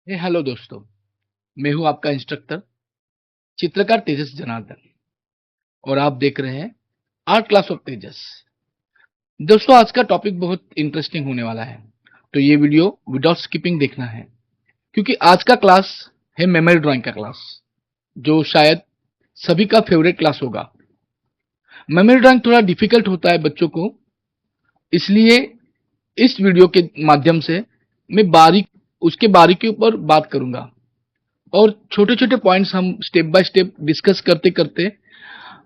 Hello दोस्तों। मैं हूं आपका इंस्ट्रक्टर चित्रकार तेजस जनार्दन और आप देख रहे हैं आर्ट क्लास ऑफ तेजस। दोस्तों, आज का टॉपिक बहुत इंटरेस्टिंग होने वाला है, तो ये वीडियो विदाउट स्किपिंग देखना है, क्योंकि आज का क्लास है मेमोरी ड्राइंग का क्लास, जो शायद सभी का फेवरेट क्लास होगा। मेमोरी ड्राइंग थोड़ा डिफिकल्ट होता है बच्चों को, इसलिए इस वीडियो के माध्यम से मैं उसके बारीकी ऊपर बात करूंगा और छोटे छोटे पॉइंट्स हम स्टेप बाय स्टेप डिस्कस करते करते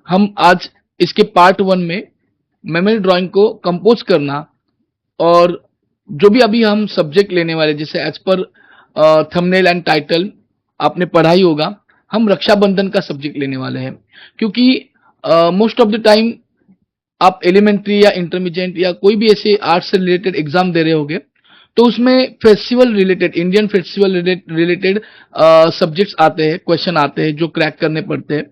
हम आज इसके पार्ट वन में मेमोरी ड्राइंग को कंपोज करना और जो भी अभी हम सब्जेक्ट लेने वाले, जैसे as per thumbnail and title आपने पढ़ा ही होगा, हम रक्षाबंधन का सब्जेक्ट लेने वाले हैं। क्योंकि मोस्ट ऑफ द टाइम आप एलिमेंट्री या इंटरमीडिएट या कोई भी ऐसे आर्ट से रिलेटेड एग्जाम दे रहे होगे, तो उसमें festival related, Indian festival related subjects आते हैं, क्वेश्चन आते हैं जो क्रैक करने पड़ते हैं।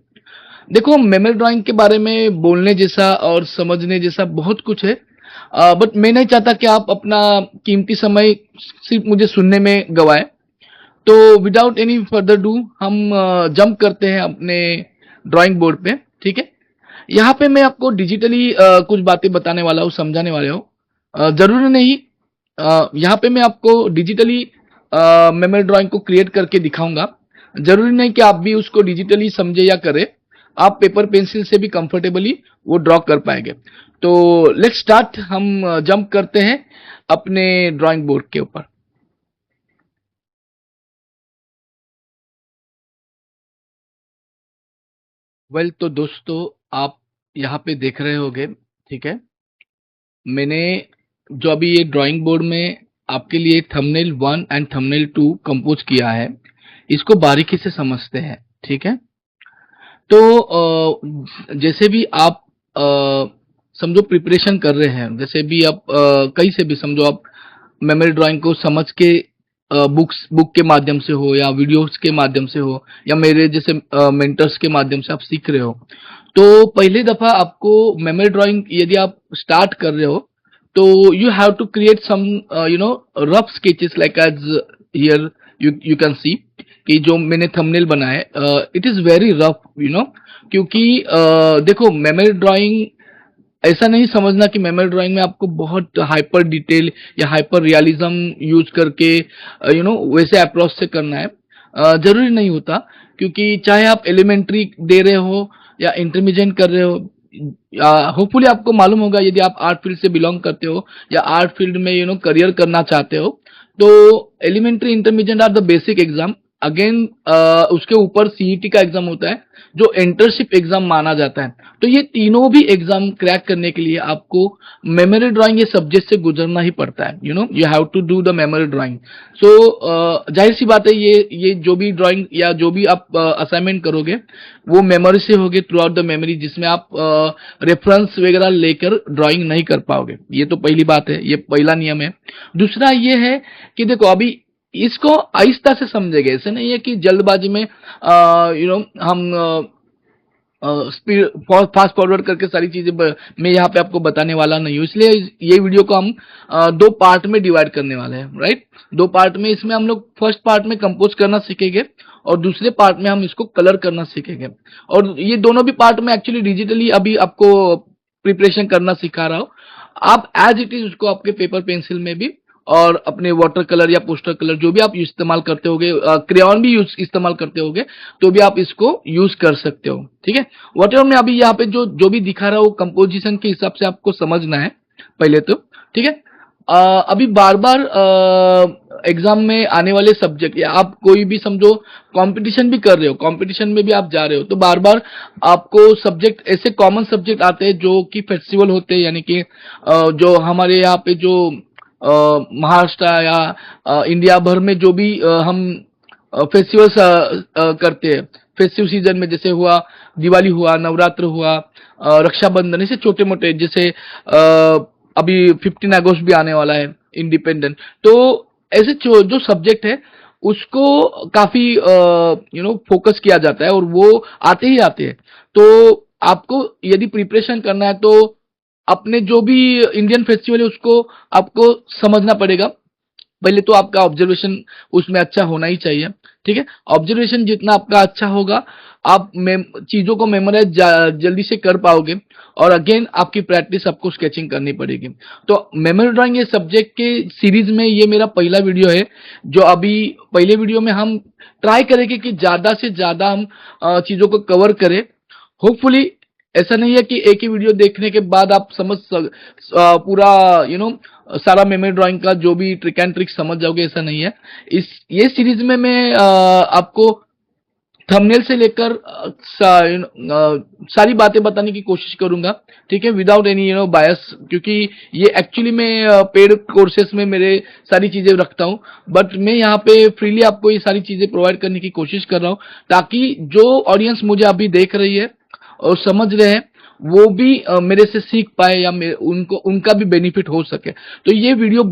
देखो, मेमोरी ड्राइंग के बारे में बोलने जैसा और समझने जैसा बहुत कुछ है, बट मैं नहीं चाहता कि आप अपना कीमती समय सिर्फ मुझे सुनने में गवाएं। तो विदाउट एनी फर्दर डू हम जंप करते हैं अपने ड्राइंग बोर्ड पे। ठीक है, यहाँ पे मैं आपको डिजिटली कुछ बातें बताने वाला हूँ, समझाने वाले हूँ। जरूरी नहीं, यहाँ पे मैं आपको डिजिटली मेमोरी ड्राइंग को क्रिएट करके दिखाऊंगा। जरूरी नहीं कि आप भी उसको डिजिटली समझे या करें, आप पेपर पेंसिल से भी कंफर्टेबली वो ड्रॉ कर पाएंगे। तो लेट्स स्टार्ट, हम जंप करते हैं अपने ड्राइंग बोर्ड के ऊपर। वेल, तो दोस्तों, आप यहाँ पे देख रहे होंगे, ठीक है, मैंने जो अभी ये ड्राइंग बोर्ड में आपके लिए thumbnail one and thumbnail two compose किया है, इसको बारीकी से समझते हैं। ठीक है, तो जैसे भी आप समझो प्रिपरेशन कर रहे हैं, जैसे भी आप कहीं से भी समझो, आप मेमोरी ड्राइंग को समझ के बुक के माध्यम से हो या वीडियोस के माध्यम से हो या मेरे जैसे मेंटर्स के माध्यम से आप सीख रहे हो, तो पहली दफा आपको मेमोरी ड्राइंग यदि आप स्टार्ट कर रहे हो, तो you have to create some rough sketches like as here you can see कि जो मैंने थंबनेल बनाया है, इट इज वेरी रफ, क्योंकि देखो, मेमोरी ड्राइंग ऐसा नहीं समझना कि मेमोरी ड्राइंग में आपको बहुत हाइपर डिटेल या हाइपर रियलिज्म यूज करके वैसे अप्रोच से करना है। जरूरी नहीं होता, क्योंकि चाहे आप एलिमेंट्री दे रहे हो या इंटरमीडिएट कर रहे हो, होपफुली आपको मालूम होगा, यदि आप आर्ट फील्ड से बिलोंग करते हो या आर्ट फील्ड में करियर करना चाहते हो, तो elementary intermediate are the basic exam. Again उसके ऊपर सीईटी का एग्जाम होता है, जो एंटरशिप एग्जाम माना जाता है। तो ये तीनों भी एग्जाम क्रैक करने के लिए आपको मेमोरी ड्राइंग ये सब्जेक्ट से गुजरना ही पड़ता है। You have to do the memory drawing. So जाहिर सी बात है, ये जो भी ड्राइंग या जो भी आप असाइनमेंट करोगे, वो मेमोरी से होगे, थ्रू आउट द मेमोरी, जिसमें आप रेफरेंस वगैरह लेकर ड्राइंग नहीं कर पाओगे। ये तो पहली बात है, ये पहला नियम है। दूसरा ये है कि देखो, अभी इसको आहिस्ता से समझेंगे, ऐसे नहीं है कि जल्दबाजी में हम स्पीड फास्ट फॉरवर्ड करके सारी चीजें मैं यहाँ पे आपको बताने वाला नहीं हूँ। इसलिए ये वीडियो को हम दो पार्ट में डिवाइड करने वाले हैं, राइट। दो पार्ट में, इसमें हम लोग फर्स्ट पार्ट में कंपोज करना सीखेंगे और दूसरे पार्ट में हम इसको कलर करना सीखेंगे। और ये दोनों भी पार्ट में एक्चुअली डिजिटली अभी आपको प्रिपरेशन करना सिखा रहा हूँ। आप एज इट इज उसको आपके पेपर पेंसिल में भी और अपने वाटर कलर या पोस्टर कलर जो भी आप इस्तेमाल करते होगे, क्रेयॉन भी इस्तेमाल करते होगे, तो भी आप इसको यूज कर सकते हो। ठीक है, वॉट एवर मैं अभी यहाँ पे जो जो भी दिखा रहा हूँ, कंपोजिशन के हिसाब से आपको समझना है पहले तो। ठीक है, अभी बार बार एग्जाम में आने वाले सब्जेक्ट, या आप कोई भी समझो कंपटीशन भी कर रहे हो, कंपटीशन में भी आप जा रहे हो, तो बार बार आपको सब्जेक्ट, ऐसे कॉमन सब्जेक्ट आते हैं जो कि फेस्टिवल होते हैं, यानी कि जो हमारे यहाँ पे जो महाराष्ट्र या इंडिया भर में जो भी हम फेस्टिवल्स करते हैं, फेस्टिव सीजन में, जैसे हुआ दिवाली, हुआ नवरात्र, हुआ रक्षाबंधन, ऐसे छोटे मोटे, जैसे अभी 15 अगस्त भी आने वाला है, इंडिपेंडेंट। तो ऐसे जो सब्जेक्ट है, उसको काफी फोकस किया जाता है और वो आते ही आते हैं। तो आपको यदि प्रिपरेशन करना है, तो अपने जो भी इंडियन फेस्टिवल है उसको आपको समझना पड़ेगा। पहले तो आपका ऑब्जर्वेशन उसमें अच्छा होना ही चाहिए, ठीक है। ऑब्जर्वेशन जितना आपका अच्छा होगा, आप चीजों को मेमोराइज जल्दी से कर पाओगे। और अगेन आपकी प्रैक्टिस, आपको स्केचिंग करनी पड़ेगी। तो मेमोरी ड्राइंग ये सब्जेक्ट के सीरीज में ये मेरा पहला वीडियो है, जो अभी पहले वीडियो में हम ट्राई करेंगे कि ज्यादा से ज्यादा हम चीजों को कवर करें। होपफुली ऐसा नहीं है कि एक ही वीडियो देखने के बाद आप पूरा सारा मेमोरी ड्राइंग का जो भी ट्रिक एंड ट्रिक समझ जाओगे, ऐसा नहीं है। इस ये सीरीज में मैं आपको थंबनेल से लेकर सारी बातें बताने की कोशिश करूंगा, ठीक है, विदाउट एनी बायस, क्योंकि ये एक्चुअली मैं पेड कोर्सेस में मेरे सारी चीजें रखता हूं। बट मैं यहाँ पे फ्रीली आपको ये सारी चीजें प्रोवाइड करने की कोशिश कर रहा हूं, ताकि जो ऑडियंस मुझे अभी देख रही है और समझ रहे हैं, वो भी मेरे से सीख पाए, या उनको उनका भी बेनिफिट हो सके। तो ये वीडियो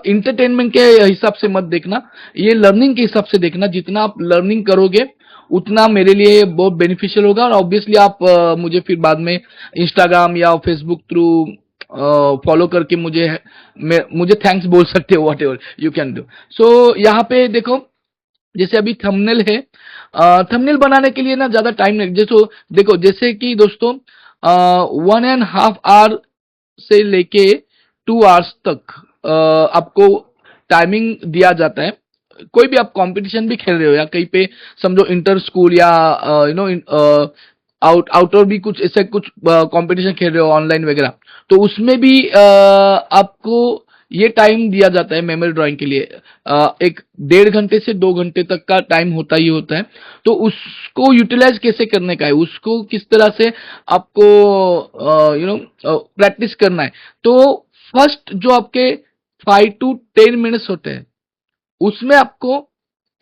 इंटरटेनमेंट के हिसाब से मत देखना, ये लर्निंग के हिसाब से देखना। जितना आप लर्निंग करोगे उतना मेरे लिए बहुत बेनिफिशियल होगा। और ऑब्वियसली आप मुझे फिर बाद में इंस्टाग्राम या फेसबुक थ्रू फॉलो करके मुझे थैंक्स बोल सकते हो, whatever you can do. So यहाँ पे देखो, जैसे अभी थंबनेल है, थंबनेल बनाने के लिए ना ज्यादा टाइम नहीं, जैसे देखो, जैसे कि दोस्तों 1.5 आवर से लेके 2 आवर्स तक आपको टाइमिंग दिया जाता है। कोई भी आप कंपटीशन भी खेल रहे हो, या कहीं पे समझो इंटर स्कूल, या आउटडोर भी कुछ ऐसे कुछ कंपटीशन खेल रहे हो ऑनलाइन वगैरह, तो उसमें भी आपको ये टाइम दिया जाता है मेमोरी ड्राइंग के लिए। एक 1.5 घंटे से 2 घंटे तक का टाइम होता ही होता है। तो उसको यूटिलाइज कैसे करने का है, उसको किस तरह से आपको प्रैक्टिस करना है। तो फर्स्ट जो आपके 5 to 10 मिनट्स होते हैं, उसमें आपको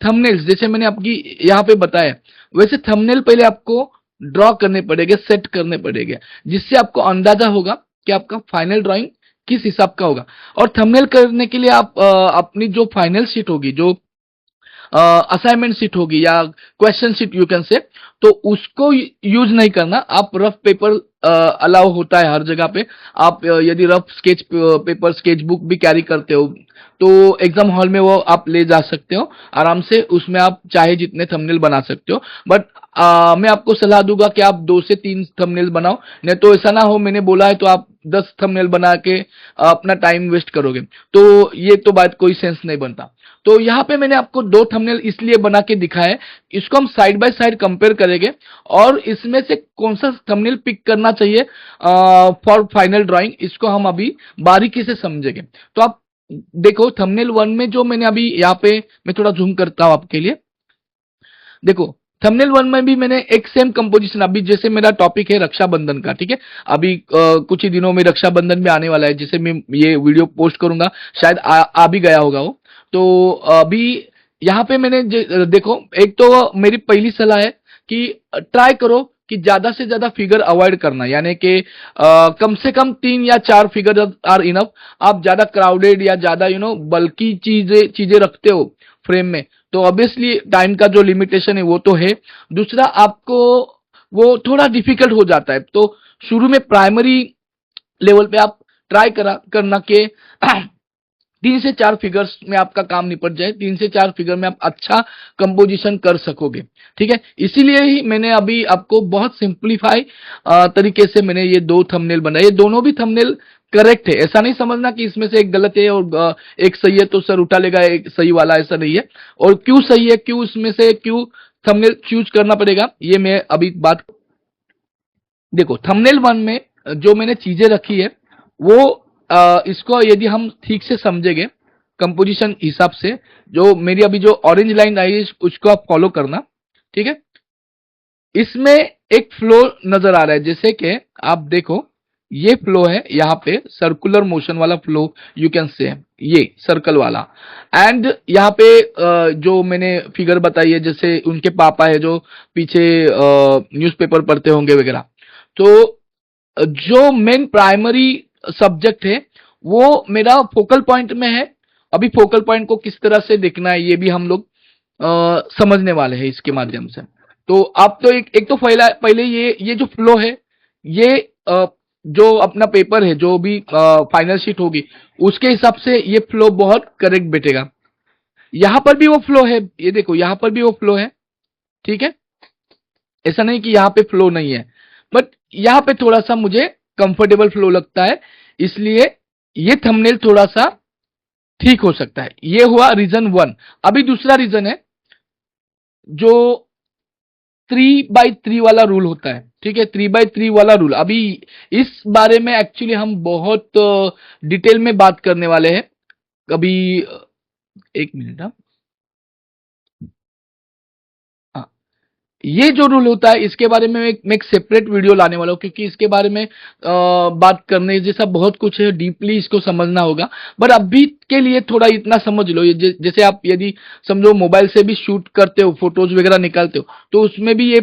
थंबनेल्स, जैसे मैंने आपकी यहाँ पे बताया, वैसे थंबनेल पहले आपको ड्रॉ करने पड़ेंगे, सेट करने पड़ेंगे, जिससे आपको अंदाजा होगा कि आपका फाइनल ड्राइंग किस हिसाब का होगा। और थंबनेल करने के लिए आप अपनी जो फाइनल शीट होगी, जो असाइनमेंट शीट होगी या क्वेश्चन शीट यू कैन से, तो उसको यूज नहीं करना। आप रफ पेपर अलाउ होता है हर जगह पे। आप यदि rough sketch paper, sketch book भी कैरी करते हो, तो एग्जाम हॉल में वो आप ले जा सकते हो आराम से। उसमें आप चाहे जितने थंबनेल बना सकते हो। बट मैं आपको सलाह दूंगा कि आप 2 से 3 थंबनेल बनाओ, नहीं तो ऐसा ना हो मैंने बोला है तो आप 10 थंबनेल बना के अपना टाइम वेस्ट करोगे, तो ये तो बात कोई सेंस नहीं बनता। तो यहाँ पे मैंने आपको 2 थंबनेल इसलिए बना के दिखाया है, इसको हम साइड बाय साइड कंपेयर करेंगे, और इसमें से कौन सा थंबनेल पिक करना चाहिए फॉर फाइनल ड्राइंग, इसको हम अभी बारीकी से समझेंगे। तो आप देखो, थंबनेल 1 में जो मैंने अभी यहाँ पे, मैं थोड़ा जूम करता हूं आपके लिए। देखो, थंबनेल 1 में भी मैंने एक सेम कंपोजिशन, अभी जैसे मेरा टॉपिक है रक्षाबंधन का, ठीक है, अभी कुछ ही दिनों में रक्षाबंधन भी आने वाला है, जिसे मैं ये वीडियो पोस्ट करूंगा, शायद आ भी गया होगा वो। तो अभी यहाँ पे मैंने देखो, एक तो मेरी पहली सलाह है कि ट्राई करो कि ज्यादा से ज्यादा फिगर अवॉइड करना, यानी कि कम से कम 3 या 4 फिगर आर इनफ। आप ज्यादा क्राउडेड या ज्यादा बल्कि चीजें रखते हो फ्रेम में, तो ऑब्वियसली टाइम का जो लिमिटेशन है वो तो है। दूसरा, आपको वो थोड़ा डिफिकल्ट हो जाता है। तो शुरू में प्राइमरी लेवल पे आप ट्राई करना के 3 से 4 फिगर्स में आपका काम निपट जाए, 3 से 4 फिगर में आप अच्छा कंपोजिशन कर सकोगे, ठीक है। इसीलिए ही मैंने अभी आपको बहुत सिंप्लीफाई तरीके से मैंने ये 2 थंबनेल बनाए। ये दोनों भी थंबनेल करेक्ट है, ऐसा नहीं समझना कि इसमें से एक गलत है और एक सही है तो सर उठा लेगा एक सही वाला, ऐसा नहीं है। और क्यों सही है, क्यों इसमें से क्यों थंबनेल चूज करना पड़ेगा, ये मैं अभी बात। देखो, थंबनेल 1 में जो मैंने चीजें रखी है, वो इसको यदि हम ठीक से समझेंगे कंपोजिशन हिसाब से, जो मेरी अभी जो ऑरेंज लाइन आई है उसको आप फॉलो करना, ठीक है। इसमें एक फ्लो नजर आ रहा है, जैसे कि आप देखो, ये फ्लो है यहाँ पे, सर्कुलर मोशन वाला फ्लो यू कैन से, ये सर्कल वाला। एंड यहाँ पे जो मैंने फिगर बताई है, जैसे उनके पापा है जो पीछे न्यूज़पेपर पढ़ते होंगे वगैरह। तो जो मेन प्राइमरी सब्जेक्ट है वो मेरा फोकल पॉइंट में है। अभी फोकल पॉइंट को किस तरह से देखना है ये भी हम लोग समझने वाले हैं इसके माध्यम से। तो आप तो एक तो पहले ये जो फ्लो है, ये जो अपना पेपर है, जो भी फाइनल शीट होगी, उसके हिसाब से ये फ्लो बहुत करेक्ट बैठेगा। यहां पर भी वो फ्लो है, ये देखो यहां पर भी वो फ्लो है, ठीक है। ऐसा नहीं कि यहां पे फ्लो नहीं है, बट यहां पे थोड़ा सा मुझे कंफर्टेबल फ्लो लगता है, इसलिए ये थंबनेल थोड़ा सा ठीक हो सकता है। ये हुआ रीजन वन। अभी दूसरा रीजन है, जो 3/3 वाला रूल होता है, ठीक है। 3/3 वाला रूल, अभी इस बारे में एक्चुअली हम बहुत डिटेल में बात करने वाले हैं। अभी एक मिनट, हाँ, ये जो रूल होता है इसके बारे में मैं एक सेपरेट वीडियो लाने वाला हूँ, क्योंकि इसके बारे में बात करने जैसा बहुत कुछ है, डीपली इसको समझना होगा। बट अभी के लिए थोड़ा इतना समझ लो, ये जैसे आप यदि समझो मोबाइल से भी शूट करते हो, फोटोज वगैरह निकालते हो, तो उसमें भी ये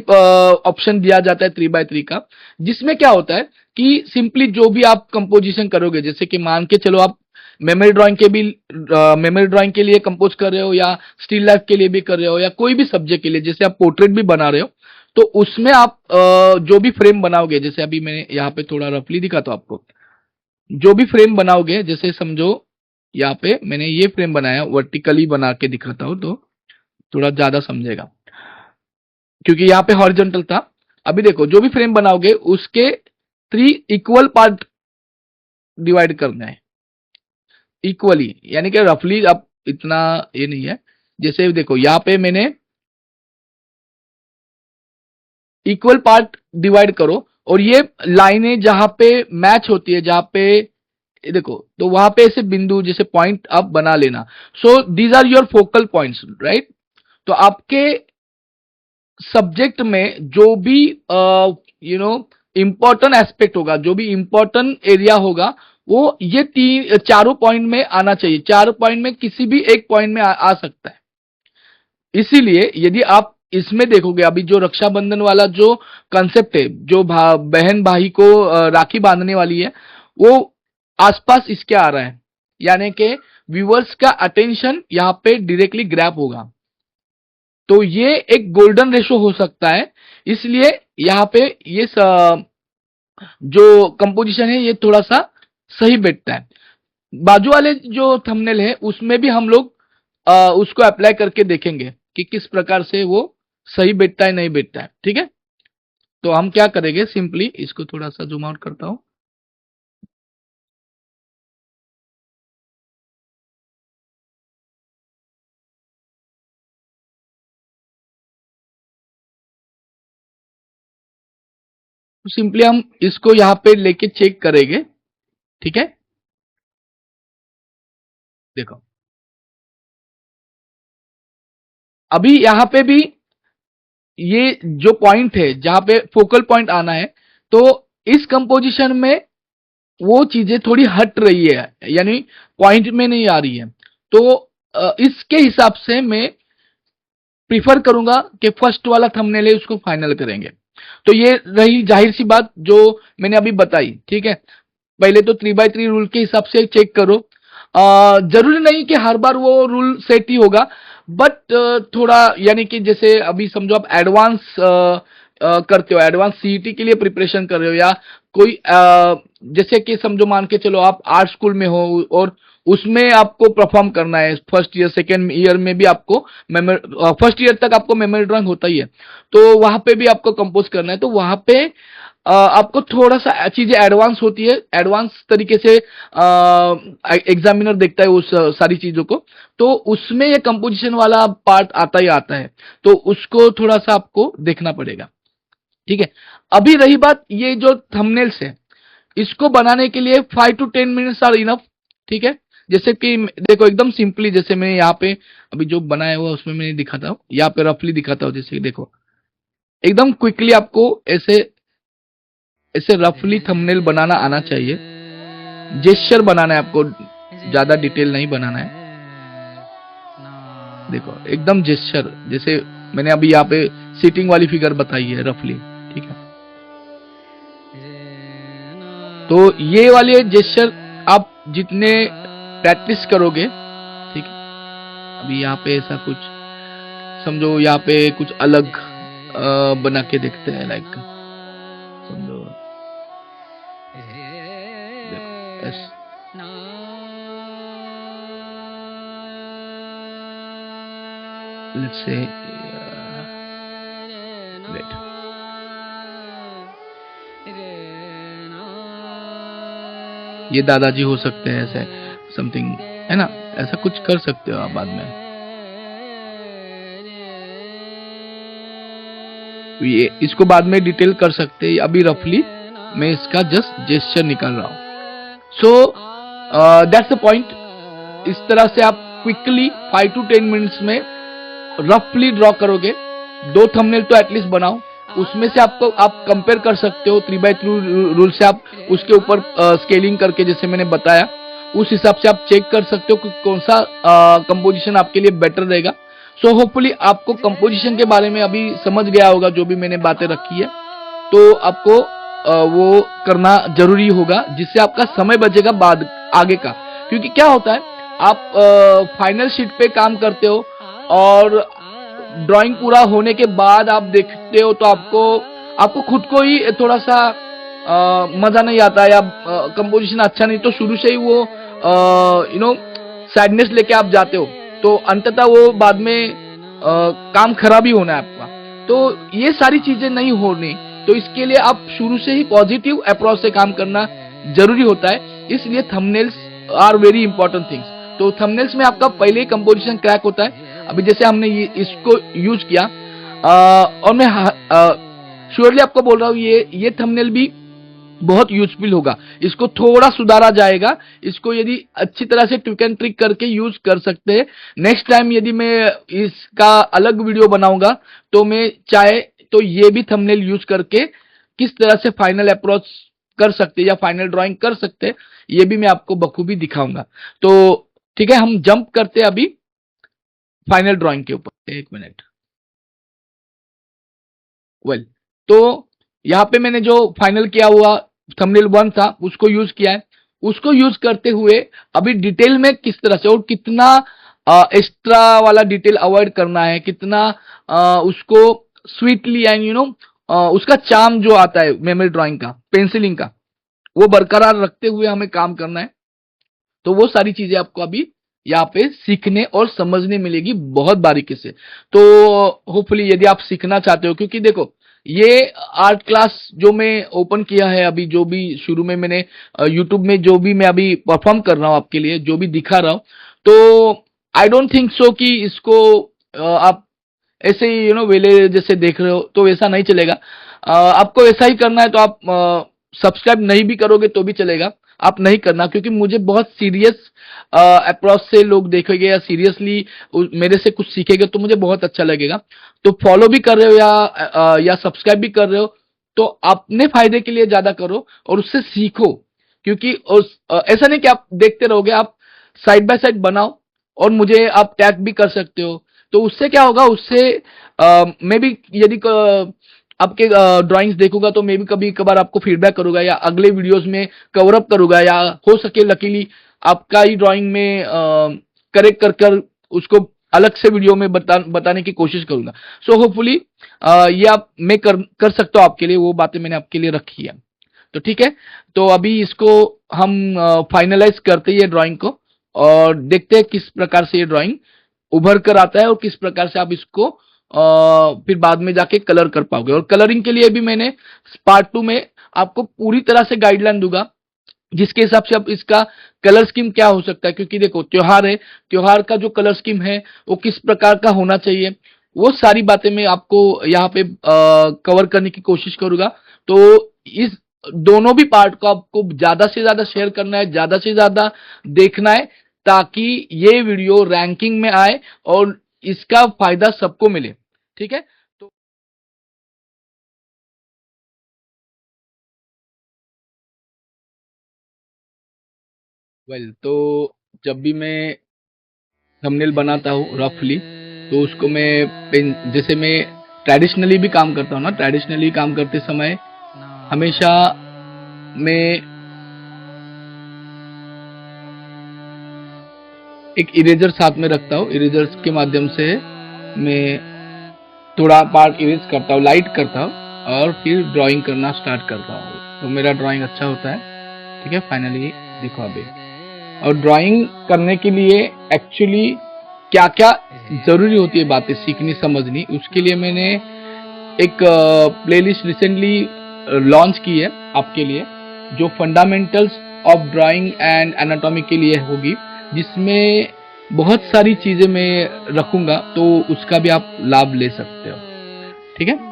ऑप्शन दिया जाता है 3/3 का, जिसमें क्या होता है कि सिंपली जो भी आप कंपोजिशन करोगे, जैसे कि मान के चलो आप मेमोरी ड्राइंग के लिए कंपोज कर रहे हो, या स्टिल लाइफ के लिए भी कर रहे हो, या कोई भी सब्जेक्ट के लिए, जैसे आप पोर्ट्रेट भी बना रहे हो, तो उसमें आप जो भी फ्रेम बनाओगे, जैसे अभी मैंने यहाँ पे थोड़ा रफली दिखा, तो आपको जो भी फ्रेम बनाओगे, जैसे समझो यहाँ पे मैंने ये फ्रेम बनाया, वर्टिकली बना के दिखाता हूं तो थोड़ा ज्यादा समझेगा, क्योंकि यहाँ पे हॉरिजॉन्टल था। अभी देखो, जो भी फ्रेम बनाओगे उसके 3 इक्वल पार्ट डिवाइड करना है, इक्वली, यानी कि रफली आप इतना ये नहीं है। जैसे देखो यहाँ पे मैंने इक्वल पार्ट डिवाइड करो, और ये लाइनें जहां पे मैच होती है, जहां पे ये देखो, तो वहां पे ऐसे बिंदु जैसे पॉइंट आप बना लेना। So these are your focal points, right. तो आपके सब्जेक्ट में जो भी इंपॉर्टेंट एस्पेक्ट होगा, जो भी इंपॉर्टेंट एरिया होगा, वो ये चारों पॉइंट में आना चाहिए। चारों पॉइंट में किसी भी एक पॉइंट में आ सकता है। इसीलिए यदि आप इसमें देखोगे, अभी जो रक्षाबंधन वाला जो कंसेप्ट है, जो बहन भाई को राखी बांधने वाली है, वो आसपास इसके आ रहा है, यानी कि व्यूअर्स का अटेंशन यहाँ पे डायरेक्टली ग्रैब होगा। तो ये एक गोल्डन रेशो हो सकता है, इसलिए यहाँ पे ये जो कंपोजिशन है ये थोड़ा सा सही बैठता है। बाजू वाले जो थंबनेल है उसमें भी हम लोग उसको अप्लाई करके देखेंगे कि किस प्रकार से वो सही बैठता है, नहीं बैठता है, ठीक है। तो हम क्या करेंगे, सिंपली इसको थोड़ा सा जूम आउट करता हूं। तो सिंपली हम इसको यहाँ पे लेके चेक करेंगे, ठीक है। देखो, अभी यहाँ पे भी ये जो पॉइंट है जहां पे फोकल पॉइंट आना है, तो इस कंपोजिशन में वो चीजें थोड़ी हट रही है, यानी पॉइंट में नहीं आ रही है। तो इसके हिसाब से मैं प्रीफर करूंगा कि फर्स्ट वाला थंबनेल है उसको फाइनल करेंगे। तो ये रही जाहिर सी बात जो मैंने अभी बताई, ठीक है। पहले तो 3/3 रूल के हिसाब से चेक करो। जरूरी नहीं कि हर बार वो रूल सेट ही होगा, बट थोड़ा, यानी कि जैसे अभी समझो आप एडवांस करते हो, एडवांस सीईटी के लिए प्रिपरेशन कर रहे हो, या कोई जैसे कि समझो मान के चलो आप आर्ट स्कूल में हो, और उसमें आपको परफॉर्म करना है, फर्स्ट ईयर सेकेंड ईयर में भी आपको फर्स्ट ईयर तक आपको मेमोरी ड्राइंग होता ही है, तो वहां पे भी आपको कंपोज करना है, तो वहां पे आपको थोड़ा सा चीजें एडवांस होती है, एडवांस तरीके से एग्जामिनर देखता है उस सारी चीजों को, तो उसमें ये कंपोजिशन वाला पार्ट आता ही आता है, तो उसको थोड़ा सा आपको देखना पड़ेगा, ठीक है। अभी रही बात ये जो थंबनेल्स है, इसको बनाने के लिए 5 to 10 मिनट्स आर इनफ, ठीक है। जैसे कि देखो एकदम सिंपली, जैसे मैं यहाँ पे अभी जो बनाया हुआ उसमें मैं दिखाता हूँ, यहाँ पे रफली दिखाता हूँ, जैसे कि देखो एकदम क्विकली आपको ऐसे ऐसे रफली थंबनेल बनाना आना चाहिए। जेस्चर बनाना है आपको, ज्यादा डिटेल नहीं बनाना है। देखो एकदम जेस्चर, जैसे मैंने अभी यहाँ पे सीटिंग वाली फिगर बताई है रफली, ठीक है। तो ये वाले जेस्चर आप जितने प्रैक्टिस करोगे, ठीक है। अभी यहाँ पे ऐसा कुछ समझो, यहाँ पे कुछ अलग बना के देखते हैं, लाइक समझो देखो एस, लेट्स से वेट, ये दादाजी हो सकते हैं, ऐसे समथिंग है ना, ऐसा कुछ कर सकते हो आप बाद में। ये इसको बाद में डिटेल कर सकते हैं, अभी रफली मैं इसका जस्ट जेस्चर निकाल रहा हूं। So that's the point. इस तरह से आप क्विकली 5 to 10 मिनट्स में रफली ड्रॉ करोगे। 2 थंबनेल तो एटलीस्ट बनाओ, उसमें से आपको आप कंपेयर कर सकते हो 3x3 रूल से। आप उसके ऊपर स्केलिंग करके, जैसे मैंने बताया, उस हिसाब से आप चेक कर सकते हो कि कौन सा कंपोजिशन आपके लिए बेटर रहेगा। सो होपफुली आपको कंपोजिशन के बारे में अभी समझ गया होगा, जो भी मैंने बातें रखी है। तो आपको वो करना जरूरी होगा, जिससे आपका समय बचेगा बाद आगे का। क्योंकि क्या होता है, आप फाइनल शीट पे काम करते हो और ड्राइंग पूरा होने के बाद आप देखते हो, तो आपको खुद को ही थोड़ा सा मजा नहीं आता, या कंपोजिशन अच्छा नहीं, तो शुरू से ही वो सैडनेस लेके आप जाते हो, तो अंततः वो बाद में काम खराब ही होना है आपका। तो ये सारी चीजें नहीं होनी, तो इसके लिए आप शुरू से ही पॉजिटिव अप्रोच से काम करना जरूरी होता है। इसलिए thumbnails are very important things. तो थंबनेल्स में आपका पहले ही कंपोजिशन क्रैक होता है। अभी जैसे हमने इसको यूज किया, और मैं श्योरली आपको बोल रहा हूँ, ये थंबनेल भी बहुत यूजफुल होगा। इसको थोड़ा सुधारा जाएगा, इसको यदि अच्छी तरह से ट्रिक एंड ट्रिक करके यूज कर सकते हैं। नेक्स्ट टाइम यदि मैं इसका अलग वीडियो बनाऊंगा, तो मैं चाहे तो ये भी थंबनेल यूज करके किस तरह से फाइनल अप्रोच कर सकते हैं या फाइनल ड्राइंग कर सकते हैं, ये भी मैं आपको बखूबी दिखाऊंगा। तो ठीक है, हम जंप करते हैं अभी फाइनल ड्राइंग के ऊपर। एक मिनट। वेल, तो यहाँ पे मैंने जो फाइनल किया हुआ थंबनेल 1 था, उसको यूज किया है। उसको यूज करते हुए अभी डिटेल में किस तरह से और कितना एक्स्ट्रा वाला डिटेल अवॉइड करना है, कितना उसको स्वीटली एंड उसका चार्म जो आता है मेमोरी ड्राइंग का, पेंसिलिंग का, वो बरकरार रखते हुए हमें काम करना है। तो वो सारी चीजें आपको अभी यहाँ पे सीखने और समझने मिलेगी बहुत बारीकी से। तो होपफुली यदि आप सीखना चाहते हो, क्योंकि देखो, ये आर्ट क्लास जो मैं ओपन किया है अभी, जो भी शुरू में मैंने यूट्यूब में जो भी मैं अभी परफॉर्म कर रहा हूँ आपके लिए, जो भी दिखा रहा हूँ, तो आई डोंट थिंक सो कि इसको आप ऐसे ही वेले जैसे देख रहे हो, तो वैसा नहीं चलेगा। आपको ऐसा ही करना है, तो आप सब्सक्राइब नहीं भी करोगे तो भी चलेगा, आप नहीं करना, क्योंकि मुझे बहुत सीरियस अप्रोच से लोग देखेंगे या सीरियसली मेरे से कुछ सीखेंगे, तो मुझे बहुत अच्छा लगेगा। तो फॉलो भी कर रहे हो या सब्सक्राइब भी कर रहे हो, तो अपने फायदे के लिए ज्यादा करो और उससे सीखो। क्योंकि ऐसा नहीं कि आप देखते रहोगे, आप साइड बाय साइड बनाओ और मुझे आप टैग भी कर सकते हो। तो उससे क्या होगा, उससे मैं भी यदि आपके ड्राइंग्स देखूंगा, तो मैं भी कभी कभार आपको फीडबैक करूंगा या अगले वीडियोस में कवर अप करूंगा, या हो सके लकीली आपका ही ड्राइंग में करेक्ट कर उसको अलग से वीडियो में बताने की कोशिश करूंगा। सो होपफुली ये आप मैं कर सकता हूं आपके लिए, वो बातें मैंने आपके लिए रखी है। तो ठीक है, तो अभी इसको हम फाइनलाइज करते हैं ड्राइंग को, और देखते हैं किस प्रकार से ये ड्राइंग उभर कर आता है और किस प्रकार से आप इसको फिर बाद में जाके कलर कर पाओगे। और कलरिंग के लिए भी मैंने पार्ट 2 में आपको पूरी तरह से गाइडलाइन दूंगा, जिसके हिसाब से अब इसका कलर स्कीम क्या हो सकता है। क्योंकि देखो, त्योहार है, त्योहार का जो कलर स्कीम है वो किस प्रकार का होना चाहिए, वो सारी बातें मैं आपको यहाँ पे कवर करने की कोशिश करूंगा। तो इस दोनों भी पार्ट को आपको ज्यादा से ज्यादा शेयर करना है, ज्यादा से ज्यादा देखना है, ताकि ये वीडियो रैंकिंग में आए और इसका फायदा सबको मिले। ठीक है, तो तो जब भी मैं थंबनेल बनाता हूँ रफली, तो उसको मैं पेन, जैसे मैं ट्रेडिशनली भी काम करता हूँ ना, ट्रेडिशनली काम करते समय हमेशा मैं एक इरेजर साथ में रखता हूँ। इरेजर के माध्यम से मैं थोड़ा पार्ट इरेज करता हूँ, लाइट करता हूँ, और फिर ड्राइंग करना स्टार्ट करता हूँ। तो मेरा ड्राइंग अच्छा होता है। ठीक है, फाइनली देखो अभी। और ड्राइंग करने के लिए एक्चुअली क्या क्या जरूरी होती है बातें सीखनी समझनी, उसके लिए मैंने एक प्लेलिस्ट रिसेंटली लॉन्च की है आपके लिए, जो fundamentals of drawing and anatomy के लिए होगी, जिसमें बहुत सारी चीजें मैं रखूंगा, तो उसका भी आप लाभ ले सकते हो। ठीक है,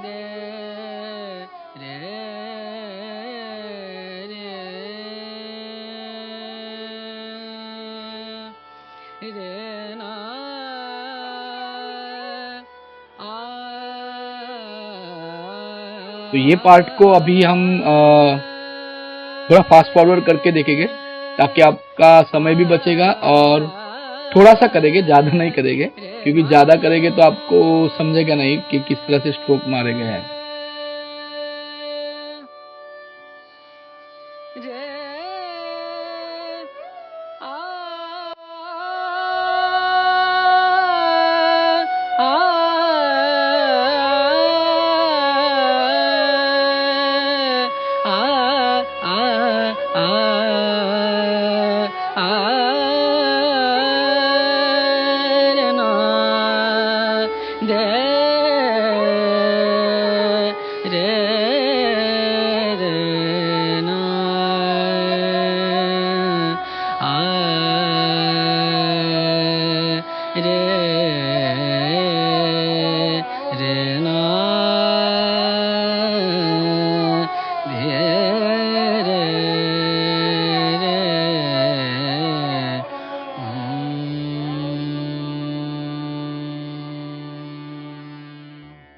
तो ये पार्ट को अभी हम थोड़ा फास्ट फॉरवर्ड करके देखेंगे, ताकि आपका समय भी बचेगा, और थोड़ा सा करेंगे, ज़्यादा नहीं करेंगे, क्योंकि ज़्यादा करेंगे तो आपको समझेगा नहीं कि किस तरह से स्ट्रोक मारे गए हैं।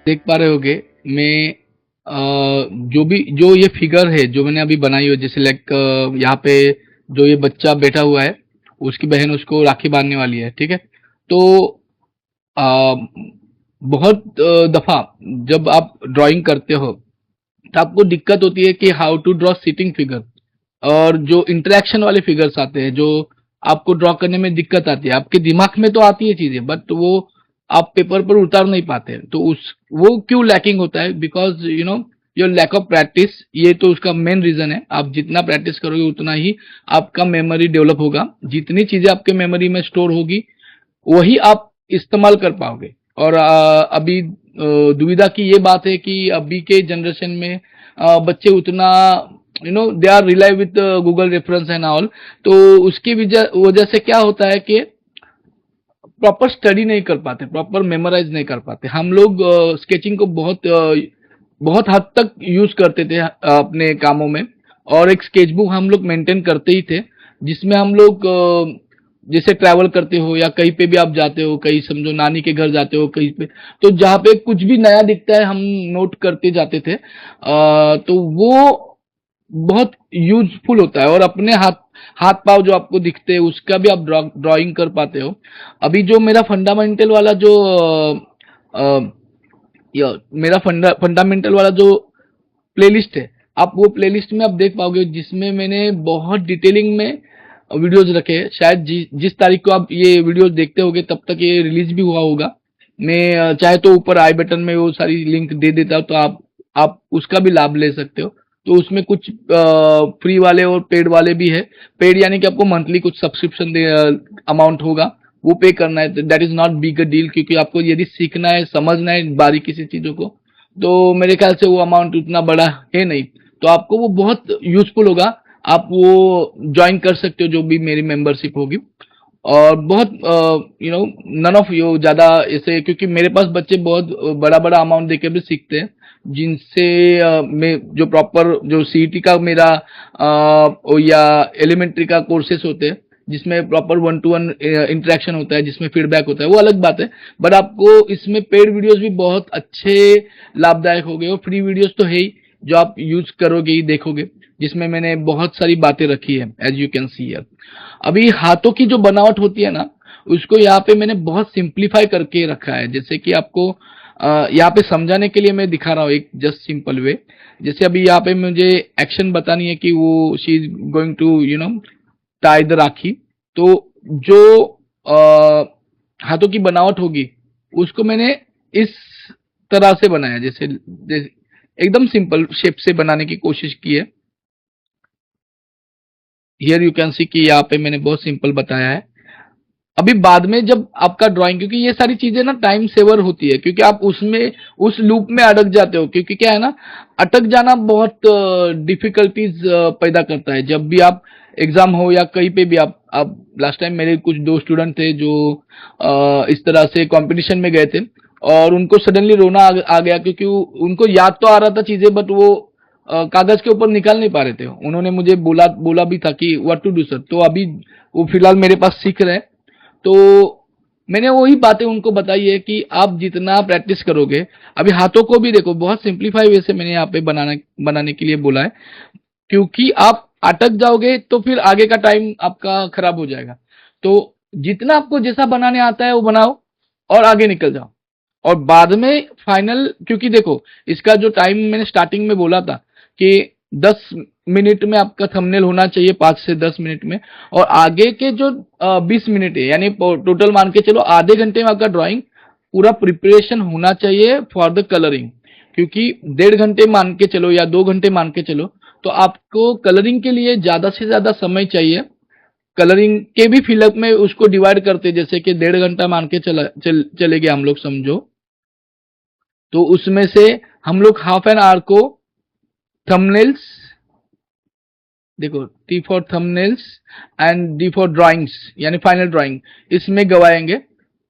देख पा रहे होगे, मैं जो ये फिगर है जो मैंने अभी बनाई हो, जैसे लाइक यहाँ पे जो ये बच्चा बैठा हुआ है, उसकी बहन उसको राखी बांधने वाली है। ठीक है, तो अ, बहुत दफा जब आप ड्राइंग करते हो तो आपको दिक्कत होती है कि how to draw sitting figure, और जो इंटरेक्शन वाले फिगर्स आते हैं, जो आपको ड्रॉ करने में दिक्कत आती है। आपके दिमाग में तो आती है चीजें, बट वो आप पेपर पर उतार नहीं पाते। तो उस वो क्यों लैकिंग होता है? Because your lack of practice, ये तो उसका मेन रीजन है। आप जितना प्रैक्टिस करोगे उतना ही आपका मेमोरी डेवलप होगा। जितनी चीजें आपके मेमोरी में स्टोर होगी, वही आप इस्तेमाल कर पाओगे। और अभी दुविधा की ये बात है कि अभी के जनरेशन में बच्चे उतना they are rely with Google reference and all. तो उसकी वजह से क्या होता है कि प्रॉपर स्टडी नहीं कर पाते, प्रॉपर मेमोराइज नहीं कर पाते। हम लोग स्केचिंग को बहुत हद तक यूज करते थे अपने कामों में, और एक स्केचबुक हम लोग मेंटेन करते ही थे, जिसमें हम लोग जैसे ट्रैवल करते हो या कहीं पे भी आप जाते हो, कहीं समझो नानी के घर जाते हो कहीं पे, तो जहाँ पे कुछ भी नया दिखता है हम नोट करते जाते थे। तो वो बहुत यूजफुल होता है, और अपने हाथ हाथ पाव जो आपको दिखते हैं उसका भी आप ड्राइंग कर पाते हो। अभी जो मेरा फंडामेंटल वाला जो मेरा फंडामेंटल वाला जो प्लेलिस्ट है, आप वो प्लेलिस्ट में आप देख पाओगे, जिसमें मैंने बहुत डिटेलिंग में वीडियोस रखे हैं। शायद जिस तारीख को आप ये वीडियोस देखते होगे तब तक ये रिलीज भी हुआ होगा। मैं चाहे तो ऊपर आई बटन में वो सारी लिंक दे देता हूं, तो आप उसका भी लाभ ले सकते हो। तो उसमें कुछ फ्री वाले और पेड वाले भी है। पेड यानी कि आपको मंथली कुछ सब्सक्रिप्शन अमाउंट होगा, वो पे करना है। That is not big a deal, क्योंकि आपको यदि सीखना है, समझना है बारीकी से चीजों को, तो मेरे ख्याल से वो अमाउंट उतना बड़ा है नहीं। तो आपको वो बहुत यूजफुल होगा। आप वो ज्वाइन कर सकते हो, जो भी मेरी मेंबरशिप होगी। और बहुत नन ऑफ यू ज़्यादा ऐसे, क्योंकि मेरे पास बच्चे बहुत बड़ा बड़ा अमाउंट देके भी सीखते हैं, जिनसे मैं जो प्रॉपर जो सीईटी का मेरा या एलिमेंट्री का कोर्सेस होते हैं, जिसमें proper one two one interaction होता है, जिसमें फीडबैक होता है, वो अलग बात है। बट आपको इसमें पेड वीडियोस भी बहुत अच्छे लाभदायक हो गए, और फ्री वीडियोस तो है ही, जो आप यूज करोगे ही देखोगे, जिसमें मैंने बहुत सारी बातें रखी है, as you can see here. अभी हाथों की जो बनावट होती है ना, उसको यहाँ पे मैंने बहुत सिंप्लीफाई करके रखा है। जैसे कि आपको यहाँ पे समझाने के लिए मैं दिखा रहा हूँ एक जस्ट सिंपल वे। जैसे अभी यहाँ पे मुझे एक्शन बतानी है कि वो she is going to tie the rakhi. तो जो हाथों की बनावट होगी, उसको मैंने इस तरह से बनाया, जैसे एकदम सिंपल शेप से बनाने की कोशिश की है। हियर यू कैन सी कि यहाँ पे मैंने बहुत सिंपल बताया है। अभी बाद में जब आपका ड्राइंग, क्योंकि ये सारी चीजें ना टाइम सेवर होती है, क्योंकि आप उसमें उस लूप में अटक जाते हो, क्योंकि क्या है ना, अटक जाना बहुत डिफिकल्टीज पैदा करता है। जब भी आप एग्जाम हो या कहीं पे भी आप लास्ट टाइम मेरे कुछ दो स्टूडेंट थे जो इस तरह से कंपटीशन में गए थे, और उनको सडनली रोना आ गया, क्योंकि उनको याद तो आ रहा था चीजें, बट वो कागज के ऊपर निकाल नहीं पा रहे थे। उन्होंने मुझे बोला बोला भी था कि व्हाट टू डू सर। तो अभी वो फिलहाल मेरे पास सीख रहे हैं। तो मैंने वही बातें उनको बताई है कि आप जितना प्रैक्टिस करोगे, अभी हाथों को भी देखो, बहुत सिंप्लीफाई वे से मैंने यहाँ पे बनाने के लिए बोला है, क्योंकि आप अटक जाओगे तो फिर आगे का टाइम आपका खराब हो जाएगा। तो जितना आपको जैसा बनाने आता है वो बनाओ और आगे निकल जाओ। और बाद में फाइनल, क्योंकि देखो इसका जो टाइम मैंने स्टार्टिंग में बोला था कि 10 मिनट में आपका थंबनेल होना चाहिए, 5 से 10 मिनट में, और आगे के जो 20 मिनट है, यानी टोटल मान के चलो आधे घंटे में आपका ड्राइंग पूरा प्रिपरेशन होना चाहिए फॉर द कलरिंग। क्योंकि 1.5 घंटे मान के चलो या 2 घंटे मान के चलो, तो आपको कलरिंग के लिए ज्यादा से ज्यादा समय चाहिए। कलरिंग के भी फिलअप में उसको डिवाइड करते, जैसे कि 1.5 घंटा मान के चलेंगे हम लोग, समझो। तो उसमें से हम लोग हाफ एन आवर को थंबनेल्स, देखो T for thumbnails and D for drawings, यानी फाइनल ड्राइंग, इसमें गवाएंगे।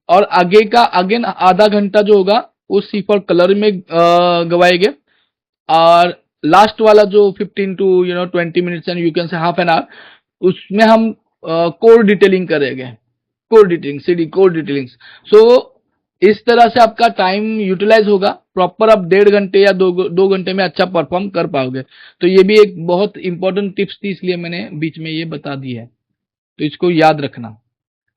और आगे का अगेन आधा घंटा जो होगा वो सी फॉर कलर में गवाएंगे। और लास्ट वाला जो 15 to 20 minutes and you can say half an hour, उसमें हम कोर डिटेलिंग करेंगे, core detailing, CD core detailing. So इस तरह से आपका टाइम यूटिलाइज होगा प्रॉपर, आप 1.5 घंटे या 2 घंटे में अच्छा परफॉर्म कर पाओगे। तो ये भी एक बहुत इंपॉर्टेंट टिप्स थी, इसलिए मैंने बीच में ये बता दी है, तो इसको याद रखना।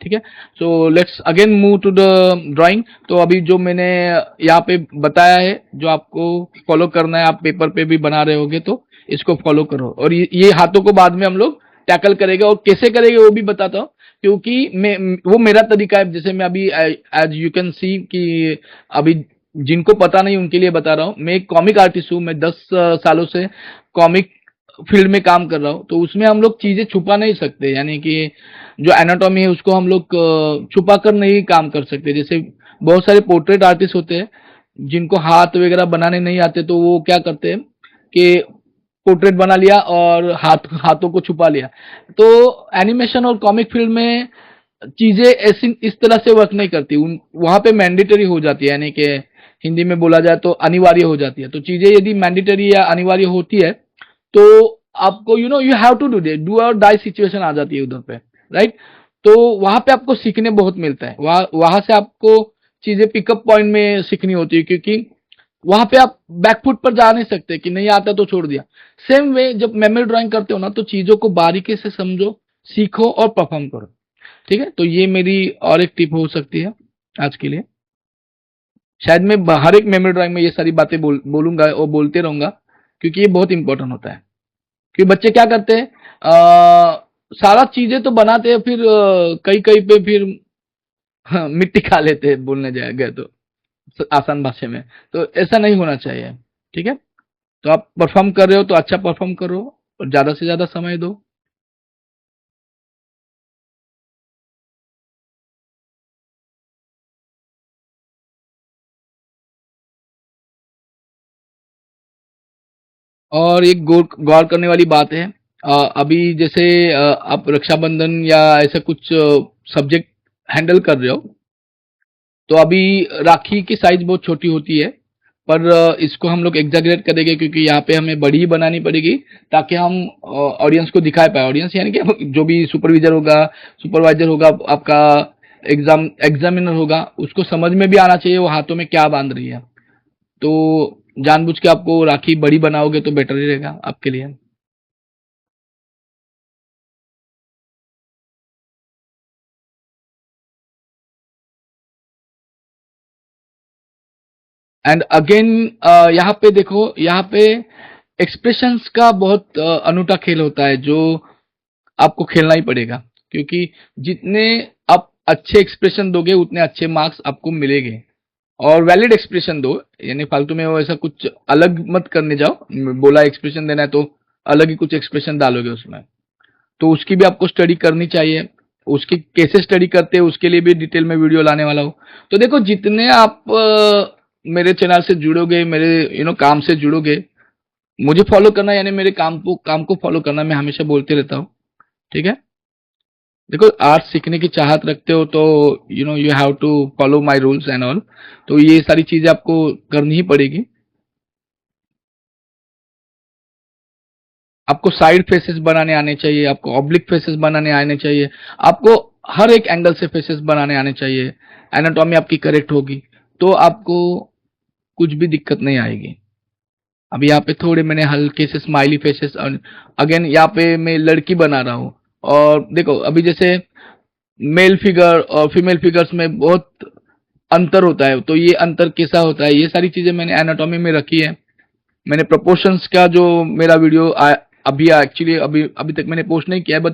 ठीक है। So let's again move to the drawing. तो अभी जो मैंने यहाँ पे बताया है, जो आपको फॉलो करना है, आप पेपर पे भी बना रहे होगे तो इसको फॉलो करो। और ये हाथों को बाद में हम लोग टैकल करेंगे, और कैसे करेंगे वो भी बताता हूँ, क्योंकि मैं वो मेरा तरीका है। जैसे मैं अभी एज यू कैन सी कि अभी जिनको पता नहीं उनके लिए बता रहा हूँ, मैं एक कॉमिक आर्टिस्ट हूँ। मैं 10 सालों से कॉमिक फील्ड में काम कर रहा हूँ। तो उसमें हम लोग चीजें छुपा नहीं सकते, यानी कि जो एनाटॉमी है उसको हम लोग छुपा कर नहीं काम कर सकते। जैसे बहुत सारे पोर्ट्रेट आर्टिस्ट होते हैं जिनको हाथ वगैरह बनाने नहीं आते, तो वो क्या करते हैं कि पोर्ट्रेट बना लिया और हाथों को छुपा लिया। तो एनिमेशन और कॉमिक फील्ड में चीजें ऐसी इस तरह से वर्क नहीं करती। वहां पे मैंडेटरी हो जाती है, यानी कि हिंदी में बोला जाए तो अनिवार्य हो जाती है। तो चीजें यदि मैंडेटरी या अनिवार्य होती है तो आपको यू हैव टू डू और डाई सिचुएशन आ जाती है उधर पे, राइट। तो वहां पे आपको सीखने बहुत मिलता है, वहां से आपको चीजें पिकअप पॉइंट में सीखनी होती है, क्योंकि वहां पे आप बैकफुट पर जा नहीं सकते कि नहीं आता तो छोड़ दिया। सेम वे जब मेमोरी ड्राइंग करते हो ना, तो चीजों को बारीकी से समझो, सीखो और परफॉर्म करो। ठीक है। तो ये मेरी और एक टिप हो सकती है आज के लिए। शायद मैं हर एक मेमोरी ड्राइंग में ये सारी बातें बोलूंगा और बोलते रहूंगा, क्योंकि ये बहुत इंपॉर्टेंट होता है। कि बच्चे क्या करते हैं, सारा चीजें तो बनाते हैं, फिर कहीं कहीं पे फिर हाँ, मिट्टी खा लेते हैं, बोलने जाए गए तो आसान भाषा में। तो ऐसा नहीं होना चाहिए। ठीक है। तो आप परफॉर्म कर रहे हो तो अच्छा परफॉर्म करो और ज्यादा से ज्यादा समय दो। और एक गौर करने वाली बात है, अभी जैसे आप रक्षाबंधन या ऐसा कुछ सब्जेक्ट हैंडल कर रहे हो, तो अभी राखी की साइज बहुत छोटी होती है, पर इसको हम लोग एग्जैगरेट करेंगे, क्योंकि यहाँ पे हमें बड़ी ही बनानी पड़ेगी, ताकि हम ऑडियंस को दिखा पाए। ऑडियंस यानी कि जो भी सुपरवाइजर होगा आपका, एग्जामिनर होगा, उसको समझ में भी आना चाहिए वो हाथों में क्या बांध रही है। तो जानबूझ के आपको राखी बड़ी बनाओगे तो बेटर ही रहेगा आपके लिए। एंड अगेन यहाँ पे देखो, यहाँ पे एक्सप्रेशंस का बहुत अनूठा खेल होता है, जो आपको खेलना ही पड़ेगा, क्योंकि जितने आप अच्छे एक्सप्रेशन दोगे उतने अच्छे मार्क्स आपको मिलेंगे। और वैलिड एक्सप्रेशन दो, यानी फालतू में वो ऐसा कुछ अलग मत करने जाओ। बोला एक्सप्रेशन देना है तो अलग ही कुछ एक्सप्रेशन डालोगे उसमें। तो उसकी भी आपको स्टडी करनी चाहिए। उसकी कैसे स्टडी करते हैं उसके लिए भी डिटेल में वीडियो लाने वाला हूँ। तो देखो, जितने आप मेरे चैनल से जुड़ोगे, मेरे काम से जुड़ोगे, मुझे फॉलो करना यानी मेरे काम को फॉलो करना, मैं हमेशा बोलते रहता हूँ। ठीक है। देखो, आर्ट सीखने की चाहत रखते हो तो you have to follow my rules and all. तो ये सारी चीजें आपको करनी ही पड़ेगी। आपको साइड फेसेस बनाने आने चाहिए, आपको ऑब्लिक फेसेस बनाने आने चाहिए, आपको हर एक एंगल से फेसेस बनाने आने चाहिए। एनाटॉमी आपकी करेक्ट होगी तो आपको कुछ भी दिक्कत नहीं आएगी। अब यहाँ पे थोड़े मैंने हल्के से स्माइली फेसेस, अगेन यहाँ पे मैं लड़की बना रहा हूँ। और देखो, अभी जैसे मेल फिगर और फीमेल फिगर्स में बहुत अंतर होता है, तो ये अंतर कैसा होता है, ये सारी चीजें मैंने एनाटॉमी में रखी है। मैंने प्रोपोर्शंस का जो मेरा वीडियो अभी एक्चुअली अभी अभी तक मैंने पोस्ट नहीं किया है, बट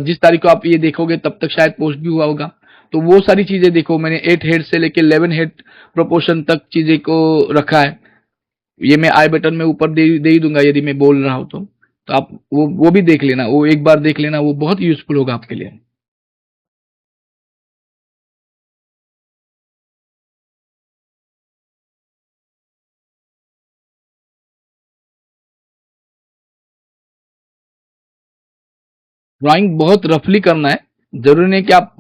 जिस तारीख को आप ये देखोगे तब तक शायद पोस्ट भी हुआ होगा। तो वो सारी चीजें देखो, मैंने 8 हेड से लेके 11 हेड प्रोपोर्शन तक चीजें को रखा है। ये मैं आई बटन में ऊपर दे ही दूंगा यदि मैं बोल रहा हूं तो आप वो भी देख लेना, वो एक बार देख लेना, वो बहुत यूजफुल होगा आपके लिए। ड्राइंग बहुत रफली करना है। जरूरी नहीं कि आप